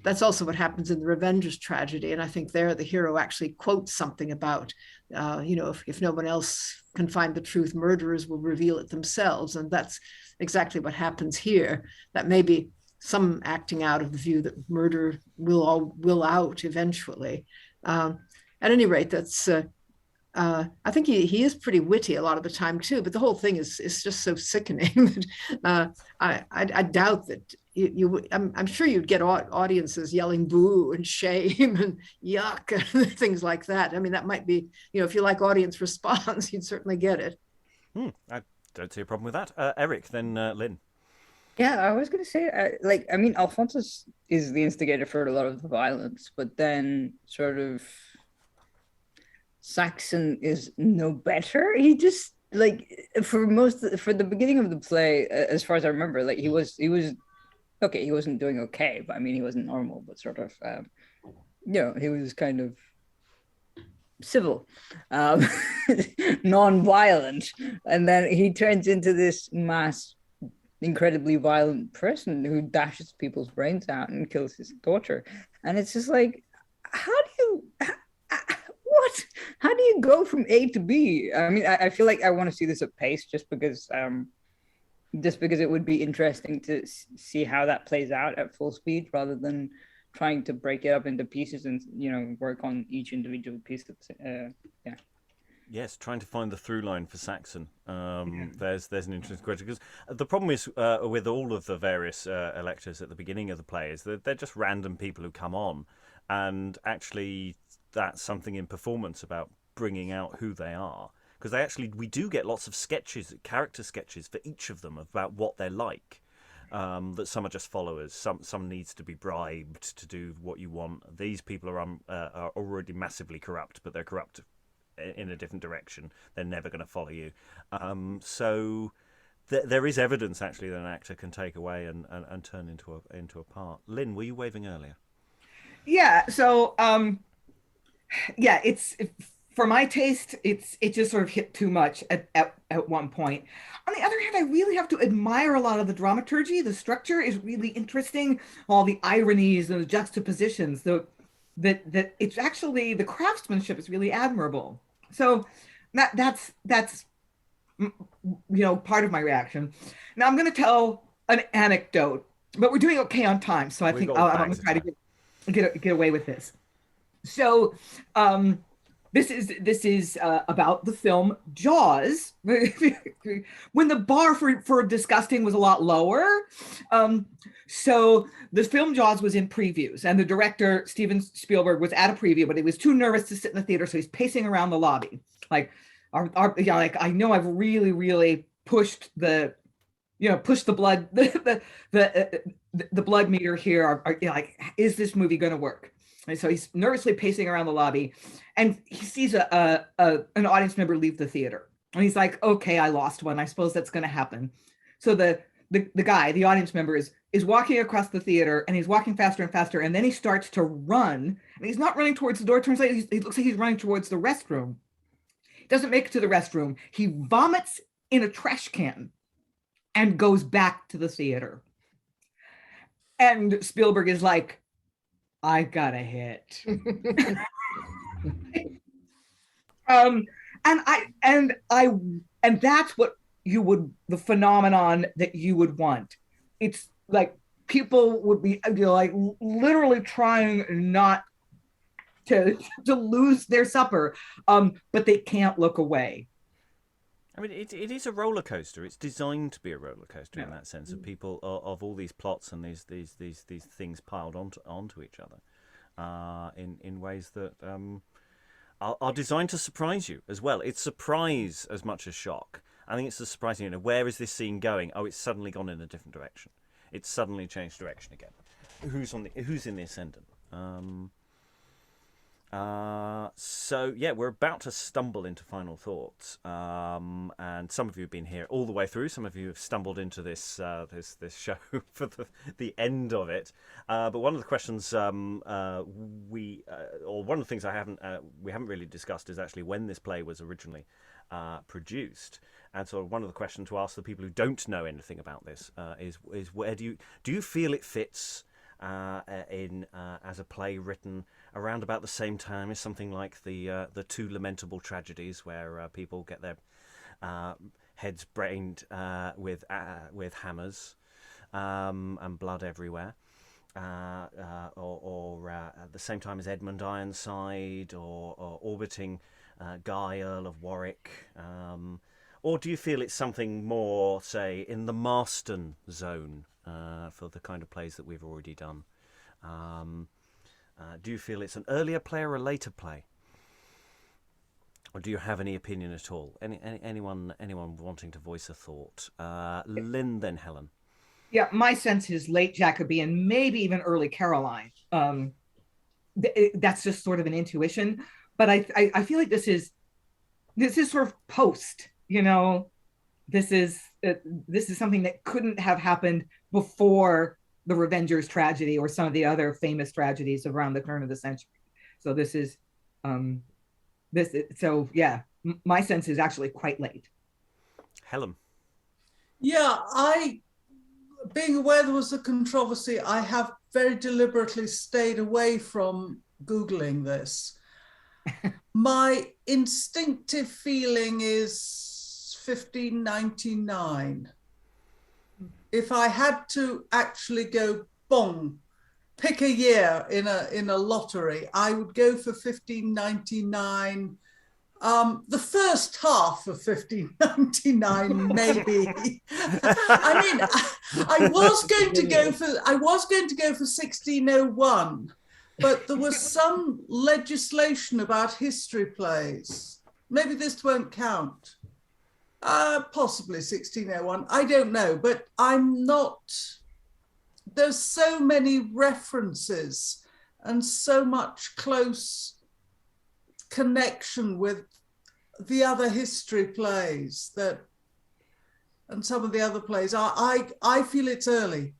That's also what happens in the Revenger's tragedy, and I think there the hero actually quotes something about, if no one else can find the truth, murderers will reveal it themselves, and that's exactly what happens here. That maybe some acting out of the view that murder will out eventually. At any rate, that's I think he is pretty witty a lot of the time too, but the whole thing is just so sickening that I doubt that I'm sure you'd get audiences yelling boo and shame and yuck and things like that. That might be, if you like audience response, you'd certainly get it. I don't see a problem with that. Eric, then Lynn. Yeah, I was going to say, Alphonsus is the instigator for a lot of the violence, but then sort of Saxon is no better. He just, for the beginning of the play, as far as I remember, he was okay. He wasn't doing okay, but he wasn't normal, but sort of, he was kind of civil, non-violent, and then he turns into this incredibly violent person who dashes people's brains out and kills his daughter. And it's just like, how do you go from A to B? I feel like I want to see this at pace, just because just because it would be interesting to see how that plays out at full speed rather than trying to break it up into pieces and, you know, work on each individual piece. Yeah. Yes, trying to find the through line for Saxon. There's an interesting question, because the problem is with all of the various electors at the beginning of the play is that they're just random people who come on, and actually that's something in performance about bringing out who they are. Because we do get lots of sketches, character sketches for each of them about what they're like. That some are just followers, some needs to be bribed to do what you want. These people are already massively corrupt, but they're corrupt in a different direction. They're never going to follow you. So there is evidence actually that an actor can take away and turn into a part. Lynn, were you waving earlier? Yeah. So it's. For my taste, it just sort of hit too much at one point. On the other hand, I really have to admire a lot of the dramaturgy. The structure is really interesting. All the ironies and the juxtapositions. That it's actually, the craftsmanship is really admirable. So that's part of my reaction. Now I'm going to tell an anecdote, but we're doing okay on time, so I think I'm going to try to get away with this. So. This is about the film Jaws, when the bar for disgusting was a lot lower. So this film Jaws was in previews, and the director Steven Spielberg was at a preview, but he was too nervous to sit in the theater, so he's pacing around the lobby. Like, I know I've really pushed the blood the blood meter here. Is this movie going to work? And so he's nervously pacing around the lobby, and he sees an audience member leave the theater. And he's like, okay, I lost one. I suppose that's going to happen. So the guy, the audience member, is walking across the theater, and he's walking faster and faster. And then he starts to run, and he's not running towards the door. It turns out he looks like he's running towards the restroom. He doesn't make it to the restroom. He vomits in a trash can and goes back to the theater. And Spielberg is like, I got a hit. And that's what the phenomenon that you would want. It's like people would be like literally trying not to lose their supper, but they can't look away. I mean, it is a roller coaster. It's designed to be a roller coaster in that sense, of people of all these plots and these things piled onto each other, in ways that are designed to surprise you as well. It's surprise as much as shock. I think it's the surprising. Where is this scene going? Oh, it's suddenly gone in a different direction. It's suddenly changed direction again. Who's in the ascendant? So yeah, we're about to stumble into final thoughts, and some of you have been here all the way through. Some of you have stumbled into this this show for the end of it. But one of the questions or one of the things we haven't really discussed is actually when this play was originally produced. And so one of the questions to ask the people who don't know anything about this is where do you feel it fits in as a play written around about the same time as something like the two lamentable tragedies, where people get their heads brained with hammers and blood everywhere, or at the same time as Edmund Ironside, or orbiting Guy, Earl of Warwick, or do you feel it's something more, say, in the Marston zone for the kind of plays that we've already done? Do you feel it's an earlier play or a later play? Or do you have any opinion at all? Anyone wanting to voice a thought? Lynn, then Helen. Yeah, my sense is late Jacobean, maybe even early Caroline. That's just sort of an intuition. But I feel like this is sort of post. This is something that couldn't have happened before the Revengers tragedy or some of the other famous tragedies around the turn of the century. So this is my sense is actually quite late. Helen. Yeah, being aware there was a controversy, I have very deliberately stayed away from Googling this. My instinctive feeling is 1599. if I had to actually go bong, pick a year in a lottery, I would go for 1599. The first half of 1599, maybe. I mean, I was going to go for 1601, but there was some legislation about history plays. Maybe this won't count. Possibly 1601. I don't know, but I'm not. There's so many references and so much close connection with the other history plays and some of the other plays. I feel it's early.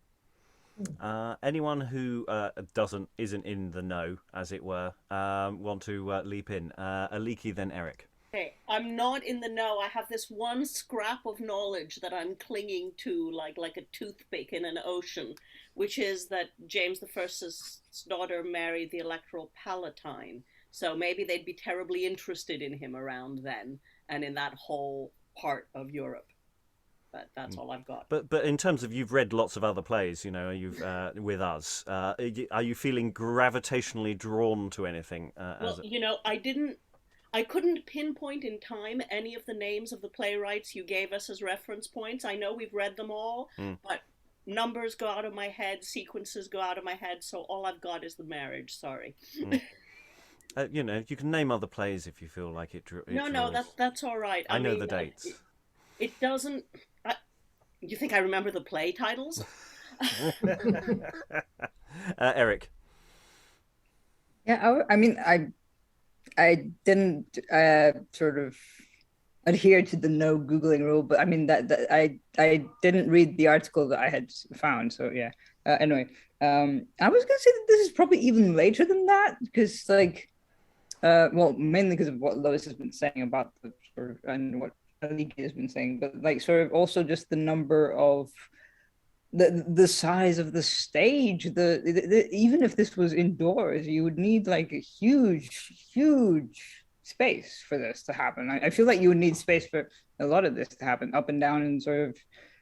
Anyone who isn't in the know, as it were, want to leap in? Aliki, then Eric. Okay, I'm not in the know. I have this one scrap of knowledge that I'm clinging to like a toothpick in an ocean, which is that James I's daughter married the Electoral Palatine. So maybe they'd be terribly interested in him around then and in that whole part of Europe. But that's all I've got. But in terms of, you've read lots of other plays, you know, you've with us. Are you feeling gravitationally drawn to anything? You know, I couldn't pinpoint in time any of the names of the playwrights you gave us as reference points. I know we've read them all, but numbers go out of my head, sequences go out of my head, so all I've got is the marriage. Sorry. You know, you can name other plays if you feel like it. No, that's all right. I know the dates. It doesn't. You think I remember the play titles? Eric. Yeah, I mean, I didn't sort of adhere to the no Googling rule, but I mean that I didn't read the article that I had found. So yeah. Anyway, I was gonna say that this is probably even later than that, because like, well, mainly because of what Lois has been saying about the sort of, and what Aliki has been saying, but like sort of also just the number of the size of the stage. The even if this was indoors, you would need like a huge space for this to happen. I feel like you would need space for a lot of this to happen, up and down, and sort of,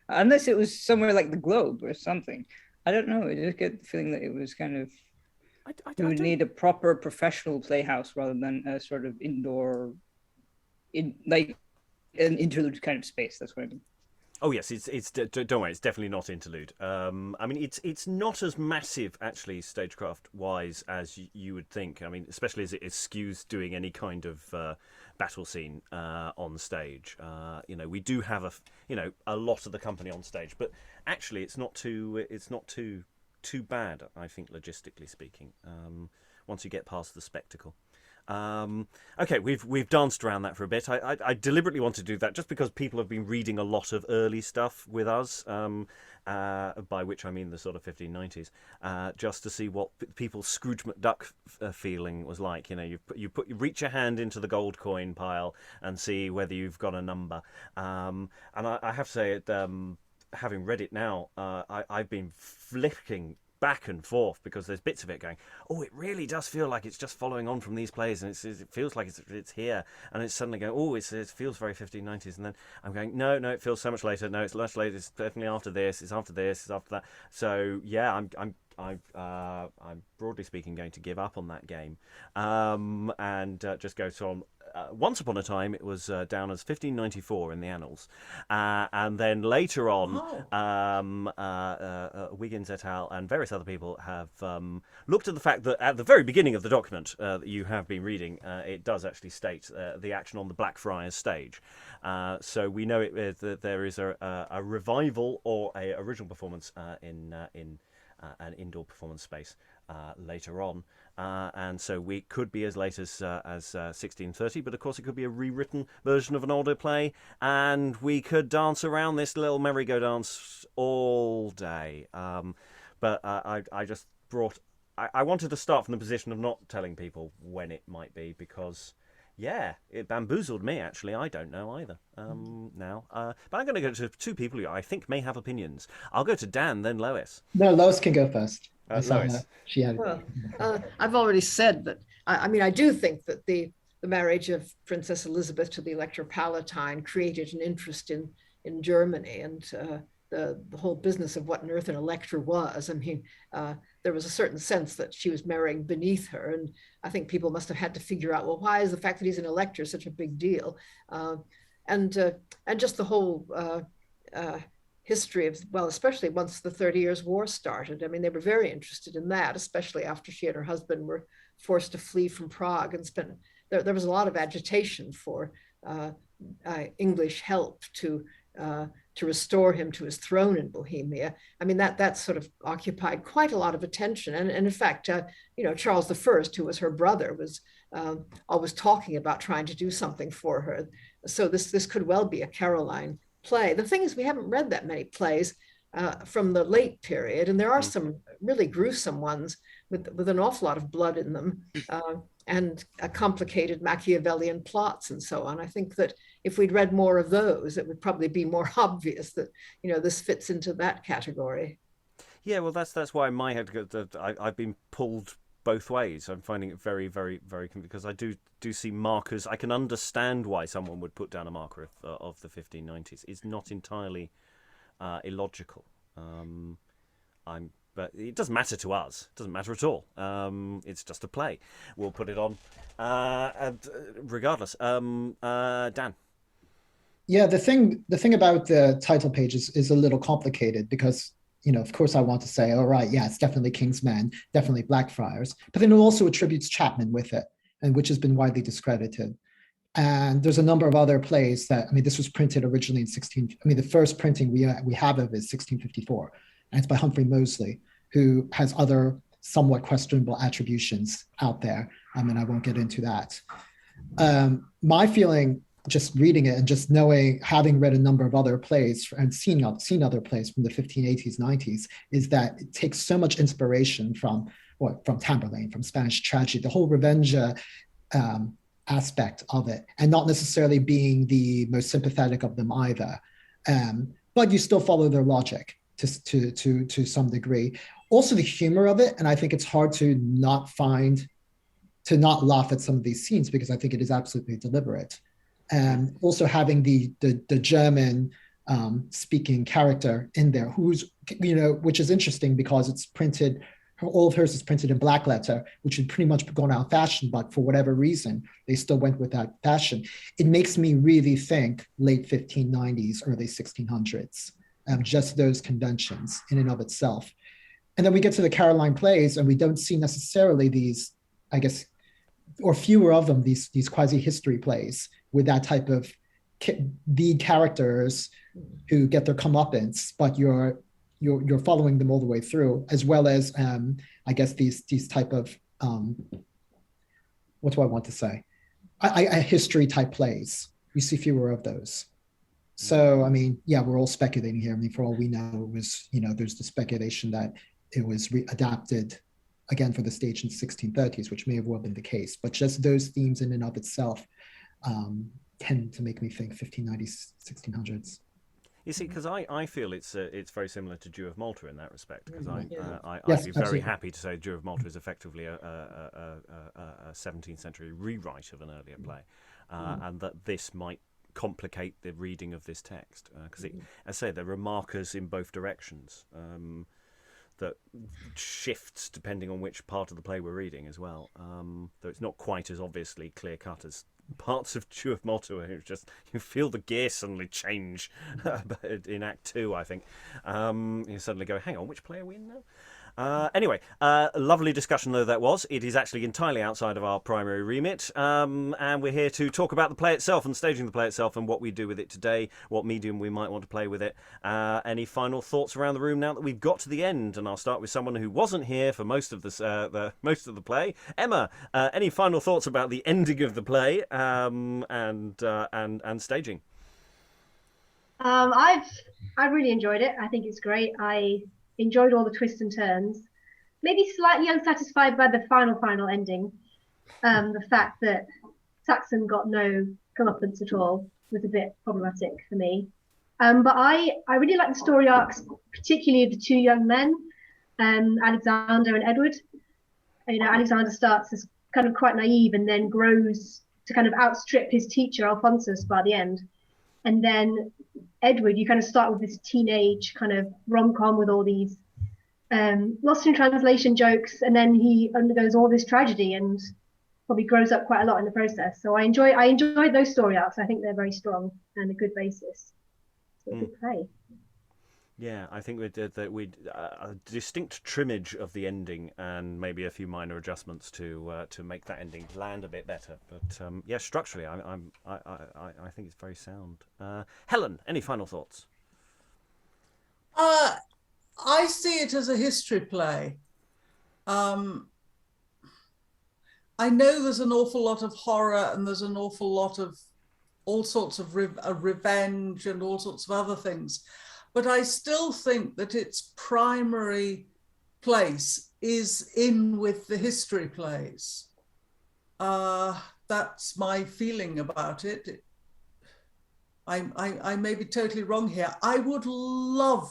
unless it was somewhere like the Globe or something. I don't know. I just get the feeling that it was kind of, you would need a proper professional playhouse rather than a sort of indoor, like an interlude kind of space. That's what I mean. Oh yes, it's don't worry, it's definitely not interlude. I mean, it's not as massive actually, stagecraft wise, as you would think. I mean, especially as it eschews doing any kind of battle scene on stage. You know, we do have a lot of the company on stage, but actually, it's not too bad. I think, logistically speaking, once you get past the spectacle. Okay, we've danced around that for a bit. I deliberately want to do that just because people have been reading a lot of early stuff with us, by which I mean the sort of 1590s, just to see what people's Scrooge McDuck feeling was like. You know, you reach your hand into the gold coin pile and see whether you've got a number. And I have to say, having read it now, I've been flicking back and forth because there's bits of it going, oh, it really does feel like it's just following on from these plays, and it feels like it's here, and it's suddenly going, oh, it feels very 1590s, and then I'm going, no, it feels so much later. No, it's much later. It's definitely after this. It's after this. It's after that. So yeah, I'm broadly speaking going to give up on that game, and just go on. Once upon a time, it was down as 1594 in the annals, and then later on, Wiggins et al. And various other people have looked at the fact that at the very beginning of the document that you have been reading, it does actually state the action on the Blackfriars stage. So we know that there is a revival or a original performance in an indoor performance space later on. And so we could be as late as 1630, but of course it could be a rewritten version of an older play, and we could dance around this little merry-go dance all day. But I just brought... I wanted to start from the position of not telling people when it might be, because... yeah, it bamboozled me, actually. I don't know either now. But I'm going to go to two people who I think may have opinions. I'll go to Dan, then Lois. No, Lois can go first. Lois. She had. Well, I've already said that. I mean, I do think that the marriage of Princess Elizabeth to the Elector Palatine created an interest in Germany, and the whole business of what on earth an elector was. I mean, there was a certain sense that she was marrying beneath her, and I think people must have had to figure out, well, why is the fact that he's an elector such a big deal? And just the whole history of, well, especially once the 30 Years' War started. I mean, they were very interested in that, especially after she and her husband were forced to flee from Prague and there was a lot of agitation for English help to restore him to his throne in Bohemia. I mean, that sort of occupied quite a lot of attention. And in fact, Charles I, who was her brother, was always talking about trying to do something for her. So this could well be a Caroline play. The thing is, we haven't read that many plays from the late period, and there are some really gruesome ones with an awful lot of blood in them, and complicated Machiavellian plots and so on. I think that if we'd read more of those, it would probably be more obvious that this fits into that category. Yeah, well, that's why in my head I've been pulled both ways. I'm finding it very, very, very, because I do see markers. I can understand why someone would put down a marker of the 1590s. It's not entirely illogical. But it doesn't matter to us. It doesn't matter at all. It's just a play. We'll put it on regardless. Dan. Yeah, the thing about the title page is a little complicated because, of course I want to say, all right, yeah, it's definitely King's Men, definitely Blackfriars, but then it also attributes Chapman with it, and which has been widely discredited. And there's a number of other plays that, this was printed originally in the first printing we have of is 1654, and it's by Humphrey Moseley, who has other somewhat questionable attributions out there. I won't get into that. My feeling, just reading it and just knowing, having read a number of other plays and seen other plays from the 1580s, 90s, is that it takes so much inspiration from Tamburlaine, from Spanish tragedy, the whole revenge aspect of it, and not necessarily being the most sympathetic of them either. But you still follow their logic to some degree. Also the humor of it, and I think it's hard to not laugh at some of these scenes because I think it is absolutely deliberate. And also having the German speaking character in there, who's, which is interesting because it's printed, all of hers is printed in black letter, which had pretty much gone out of fashion, but for whatever reason, they still went with that fashion. It makes me really think late 1590s, early 1600s, just those conventions in and of itself. And then we get to the Caroline plays and we don't see necessarily these, I guess, or fewer of them, these quasi-history plays with that type of lead characters who get their comeuppance, but you're following them all the way through, as well as I guess these type of what do I want to say? History type plays. You see fewer of those. So yeah, we're all speculating here. For all we know, it was there's the speculation that it was adapted again for the stage in the 1630s, which may have well been the case. But just those themes in and of itself tend to make me think 1590s, 1600s. You see, because I feel it's very similar to Jew of Malta in that respect. Because I'd be very happy to say Jew of Malta is effectively a 17th century rewrite of an earlier play, and that this might complicate the reading of this text. Because as I say, there are markers in both directions that shifts depending on which part of the play we're reading as well. Though it's not quite as obviously clear cut as parts of Jew of Malta, where it's just you feel the gear suddenly change in Act 2, I think. You suddenly go, hang on, which play are we in now? Anyway, lovely discussion though that was. It is actually entirely outside of our primary remit, and we're here to talk about the play itself and staging the play itself and what we do with it today, what medium we might want to play with it. Any final thoughts around the room now that we've got to the end? And I'll start with someone who wasn't here for most of the play. Emma, any final thoughts about the ending of the play and staging? I really enjoyed it. I think it's great. I enjoyed all the twists and turns. Maybe slightly unsatisfied by the final ending. The fact that Saxon got no comeuppance at all was a bit problematic for me. But I really like the story arcs, particularly of the two young men, Alexander and Edward. Alexander starts as kind of quite naive and then grows to kind of outstrip his teacher Alphonsus by the end. And then Edward, you kind of start with this teenage kind of rom-com with all these lost in translation jokes, and then he undergoes all this tragedy and probably grows up quite a lot in the process. So I enjoyed those story arcs. I think they're very strong and a good basis for a good play. Yeah, I think we did that. A distinct trimmage of the ending and maybe a few minor adjustments to make that ending land a bit better. But yeah, structurally, I think it's very sound. Helen, any final thoughts? I see it as a history play. I know there's an awful lot of horror and there's an awful lot of all sorts of revenge and all sorts of other things. But I still think that its primary place is in with the history plays. That's my feeling about it. I may be totally wrong here. I would love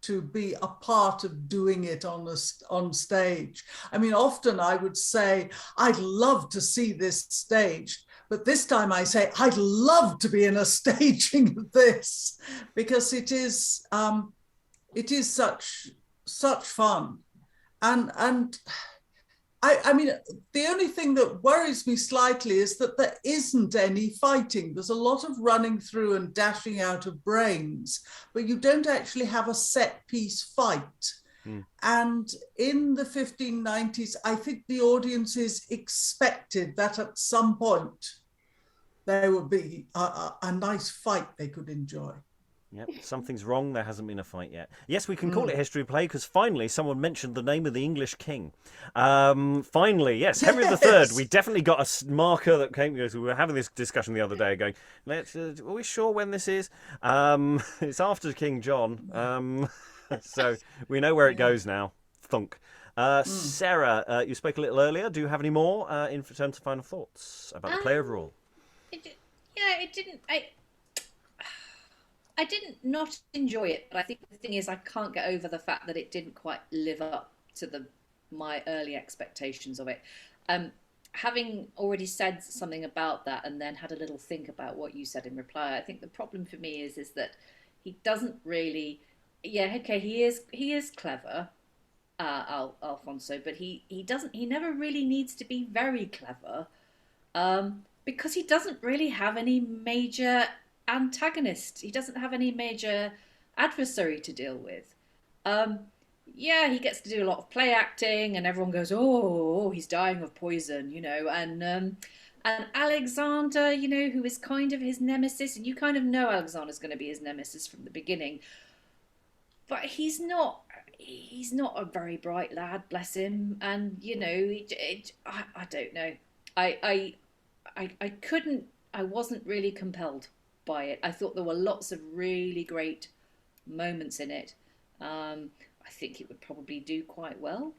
to be a part of doing it on stage. I mean, often I would say, I'd love to see this staged. But this time I say, I'd love to be in a staging of this, because it is such fun. And I mean, the only thing that worries me slightly is that there isn't any fighting. There's a lot of running through and dashing out of brains, but you don't actually have a set piece fight. And in the 1590s, I think the audiences expected that at some point there would be a nice fight they could enjoy. Yep, something's wrong. There hasn't been a fight yet. Yes, we can call it history play because finally someone mentioned the name of the English king. Finally, yes, Henry III. We definitely got a marker that came because we were having this discussion the other day going, are we sure when this is? It's after King John. So we know where it goes now. Thunk. Sarah, you spoke a little earlier. Do you have any more in terms of final thoughts about the play overall? It didn't. I didn't not enjoy it, but I think the thing is I can't get over the fact that it didn't quite live up to my early expectations of it. Having already said something about that and then had a little think about what you said in reply, I think the problem for me is that he doesn't really. Yeah, okay, he is clever, Alfonso, but he never really needs to be very clever, because he doesn't really have any major antagonist. He doesn't have any major adversary to deal with. Yeah, he gets to do a lot of play acting, and everyone goes, "Oh, he's dying of poison," and Alexander, who is kind of his nemesis, and you kind of know Alexander's going to be his nemesis from the beginning. But he's not a very bright lad, bless him. And, I don't know. I wasn't really compelled by it. I thought there were lots of really great moments in it. I think it would probably do quite well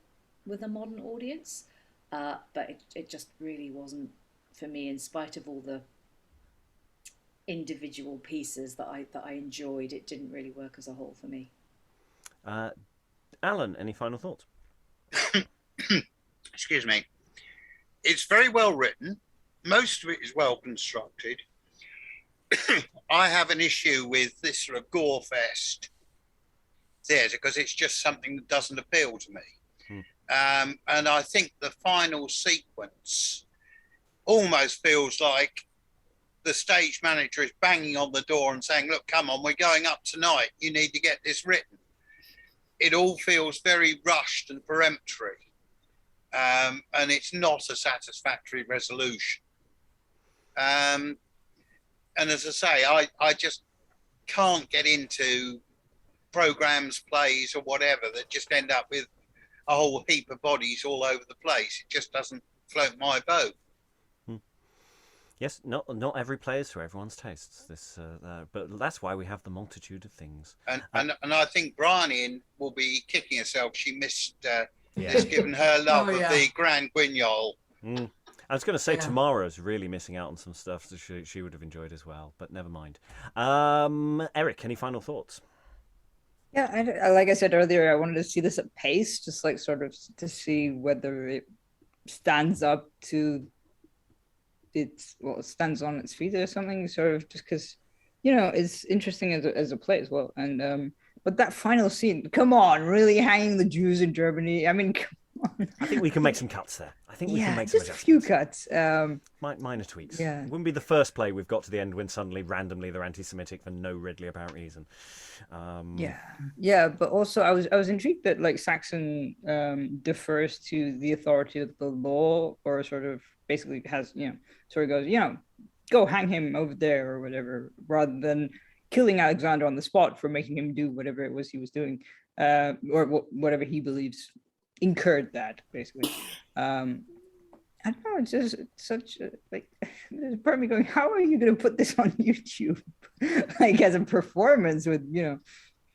with a modern audience. But it just really wasn't for me, in spite of all the individual pieces that I enjoyed. It didn't really work as a whole for me. Alan, any final thoughts? Excuse me. It's very well written. Most of it is well constructed. I have an issue with this sort of gore fest theatre because it's just something that doesn't appeal to me. And I think the final sequence almost feels like the stage manager is banging on the door and saying, "Look, come on, we're going up tonight. You need to get this written." It all feels very rushed and peremptory, and it's not a satisfactory resolution. And as I say, I just can't get into programs, plays or whatever that just end up with a whole heap of bodies all over the place. It just doesn't float my boat. Yes, not every play is for everyone's tastes. But that's why we have the multitude of things. And I think Bryony will be kicking herself. She missed this, given her love of the Grand Guignol. I was going to say Tamara's really missing out on some stuff that she would have enjoyed as well, but never mind. Eric, any final thoughts? Yeah, like I said earlier, I wanted to see this at pace, just like sort of to see whether it stands up to it stands on its feet or something, sort of just because it's interesting as a play as well. And but that final scene, come on, really hanging the Jews in Germany. I mean, come on. I think we can make some cuts there. I think we can make some just a adjustments. few cuts. Minor tweaks. Yeah. It wouldn't be the first play we've got to the end when suddenly, randomly, they're anti-Semitic for no readily apparent reason. But also I was intrigued that like Saxon defers to the authority of the law, or sort of basically has sort of goes go hang him over there or whatever, rather than killing Alexander on the spot for making him do whatever it was he was doing, or whatever he believes incurred that, basically. I don't know, it's just such a, like, there's part of me going, how are you going to put this on YouTube? Like, as a performance with,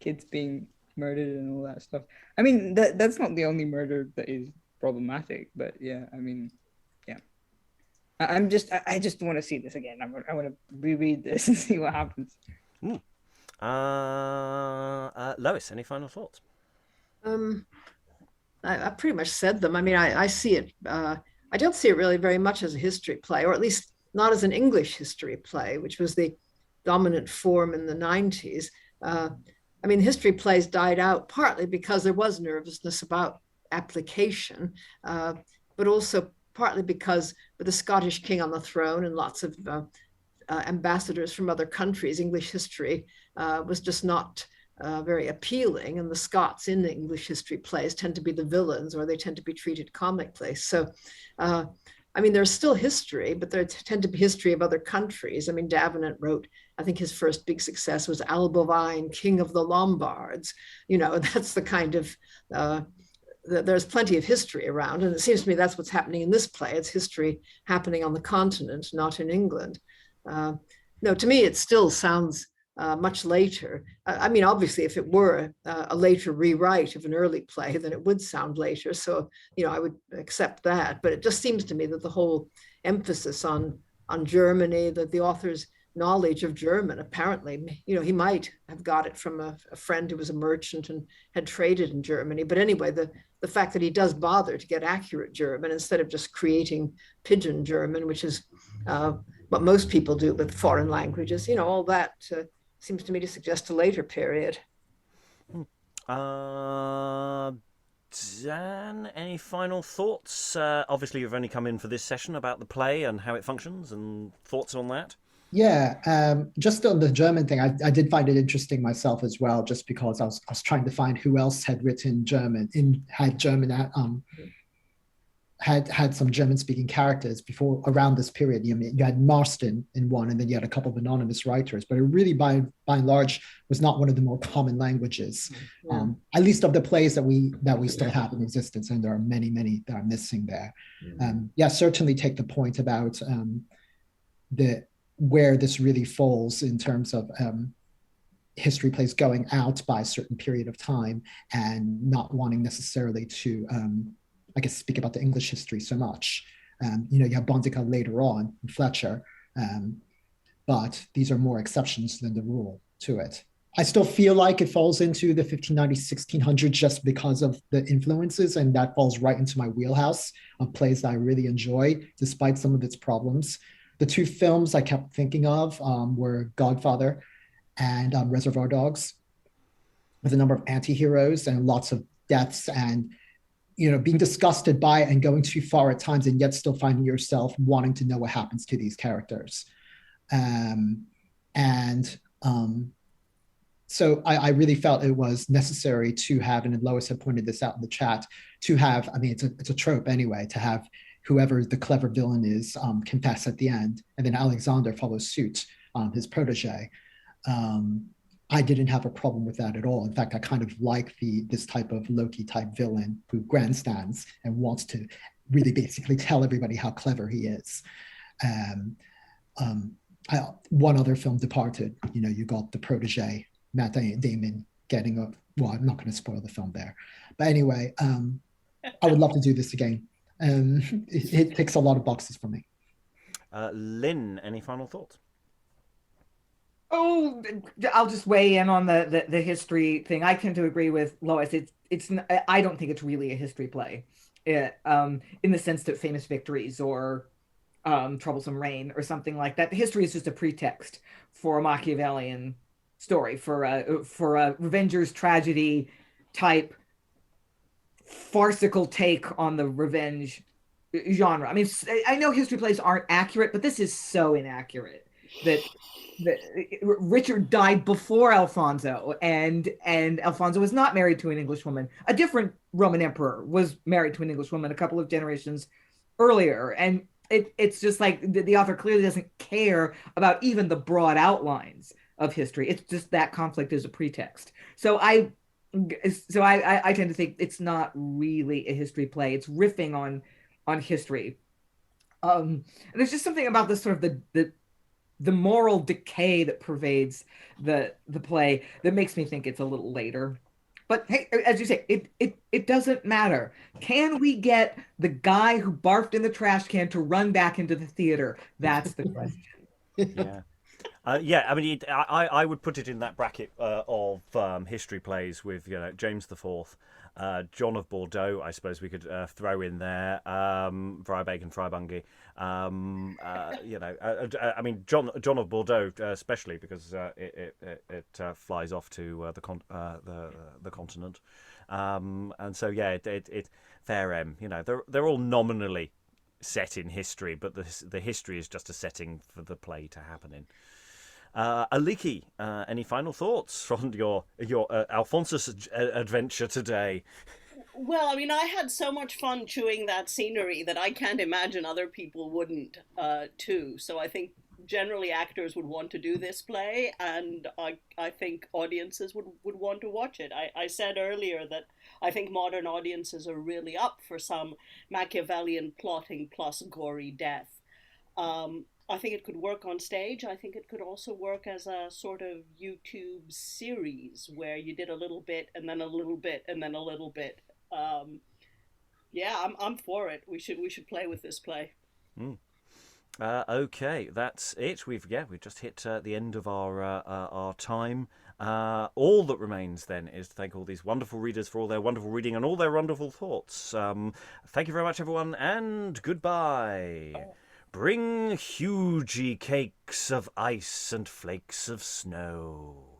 kids being murdered and all that stuff. I mean, that's not the only murder that is problematic, but yeah, I mean, yeah. I just want to see this again. I want to reread this and see what happens. Lois, any final thoughts? I pretty much said them. I mean, I see it. I don't see it really very much as a history play, or at least not as an English history play, which was the dominant form in the 90s. I mean, history plays died out partly because there was nervousness about application, but also partly because with the Scottish king on the throne and lots of ambassadors from other countries, English history was just not very appealing, and the Scots in the English history plays tend to be the villains, or they tend to be treated comically. So, I mean, there's still history, but there tend to be history of other countries. I mean, Davenant wrote, I think his first big success was Albovine, King of the Lombards. That's the kind of, there's plenty of history around, and it seems to me that's what's happening in this play. It's history happening on the continent, not in England. No, to me, it still sounds much later. I mean, obviously, if it were a later rewrite of an early play, then it would sound later. So, I would accept that. But it just seems to me that the whole emphasis on Germany, that the author's knowledge of German, apparently, he might have got it from a friend who was a merchant and had traded in Germany. But anyway, the fact that he does bother to get accurate German instead of just creating pidgin German, which is what most people do with foreign languages, all that seems to me to suggest a later period. Dan, any final thoughts? Obviously, you've only come in for this session about the play and how it functions, and thoughts on that? Yeah, just on the German thing, I did find it interesting myself as well, just because I was trying to find who else had written German, had some German-speaking characters before, around this period. You had Marston in one, and then you had a couple of anonymous writers, but it really, by and large, was not one of the more common languages, at least of the plays that we still have in existence, and there are many that are missing there. Certainly take the point about where this really falls in terms of history plays going out by a certain period of time and not wanting necessarily to speak about the English history so much. You have Bondica later on in Fletcher, but these are more exceptions than the rule to it. I still feel like it falls into the 1590s, 1600s just because of the influences, and that falls right into my wheelhouse of plays that I really enjoy, despite some of its problems. The two films I kept thinking of were Godfather and Reservoir Dogs, with a number of anti-heroes and lots of deaths and being disgusted by it and going too far at times, and yet still finding yourself wanting to know what happens to these characters. So I really felt it was necessary to have, and Lois had pointed this out in the chat, to have, I mean, it's a trope anyway, to have whoever the clever villain is confess at the end, and then Alexander follows suit, his protege. I didn't have a problem with that at all. In fact, I kind of like this type of Loki type villain who grandstands and wants to really basically tell everybody how clever he is. One other film, Departed, you got the protege, Matt Damon, getting up. Well, I'm not going to spoil the film there. But anyway, I would love to do this again. It ticks a lot of boxes for me. Lynn, any final thoughts? Oh, I'll just weigh in on the history thing. I tend to agree with Lois. I don't think it's really a history play, in the sense that Famous Victories or Troublesome Reign or something like that. History is just a pretext for a Machiavellian story, for a revenger's tragedy type farcical take on the revenge genre. I mean, I know history plays aren't accurate, but this is so inaccurate that Richard died before Alfonso, and Alfonso was not married to an English woman. A different Roman emperor was married to an English woman a couple of generations earlier, and it's just like the author clearly doesn't care about even the broad outlines of history. It's just that conflict is a pretext. So I tend to think it's not really a history play. It's riffing on history. And there's just something about this sort of the moral decay that pervades the play that makes me think it's a little later. But hey, as you say, it doesn't matter. Can we get the guy who barfed in the trash can to run back into the theater? That's the question. Yeah. I mean, I would put it in that bracket of history plays with, James IV, John of Bordeaux. I suppose we could throw in there, Freyberg and Freibungi. I mean, John of Bordeaux, especially because it flies off to the continent, and so it fair M. They're all nominally set in history, but the history is just a setting for the play to happen in. Aliki, any final thoughts on your Alphonsus adventure today? Well, I mean, I had so much fun chewing that scenery that I can't imagine other people wouldn't too. So I think generally actors would want to do this play, and I think audiences would want to watch it. I said earlier that I think modern audiences are really up for some Machiavellian plotting plus gory death. I think it could work on stage. I think it could also work as a sort of YouTube series where you did a little bit and then a little bit and then a little bit. I'm for it. We should play with this play. Okay, that's it. We've just hit the end of our time. All that remains then is to thank all these wonderful readers for all their wonderful reading and all their wonderful thoughts. Thank you very much, everyone, and goodbye. Bring hugie cakes of ice and flakes of snow.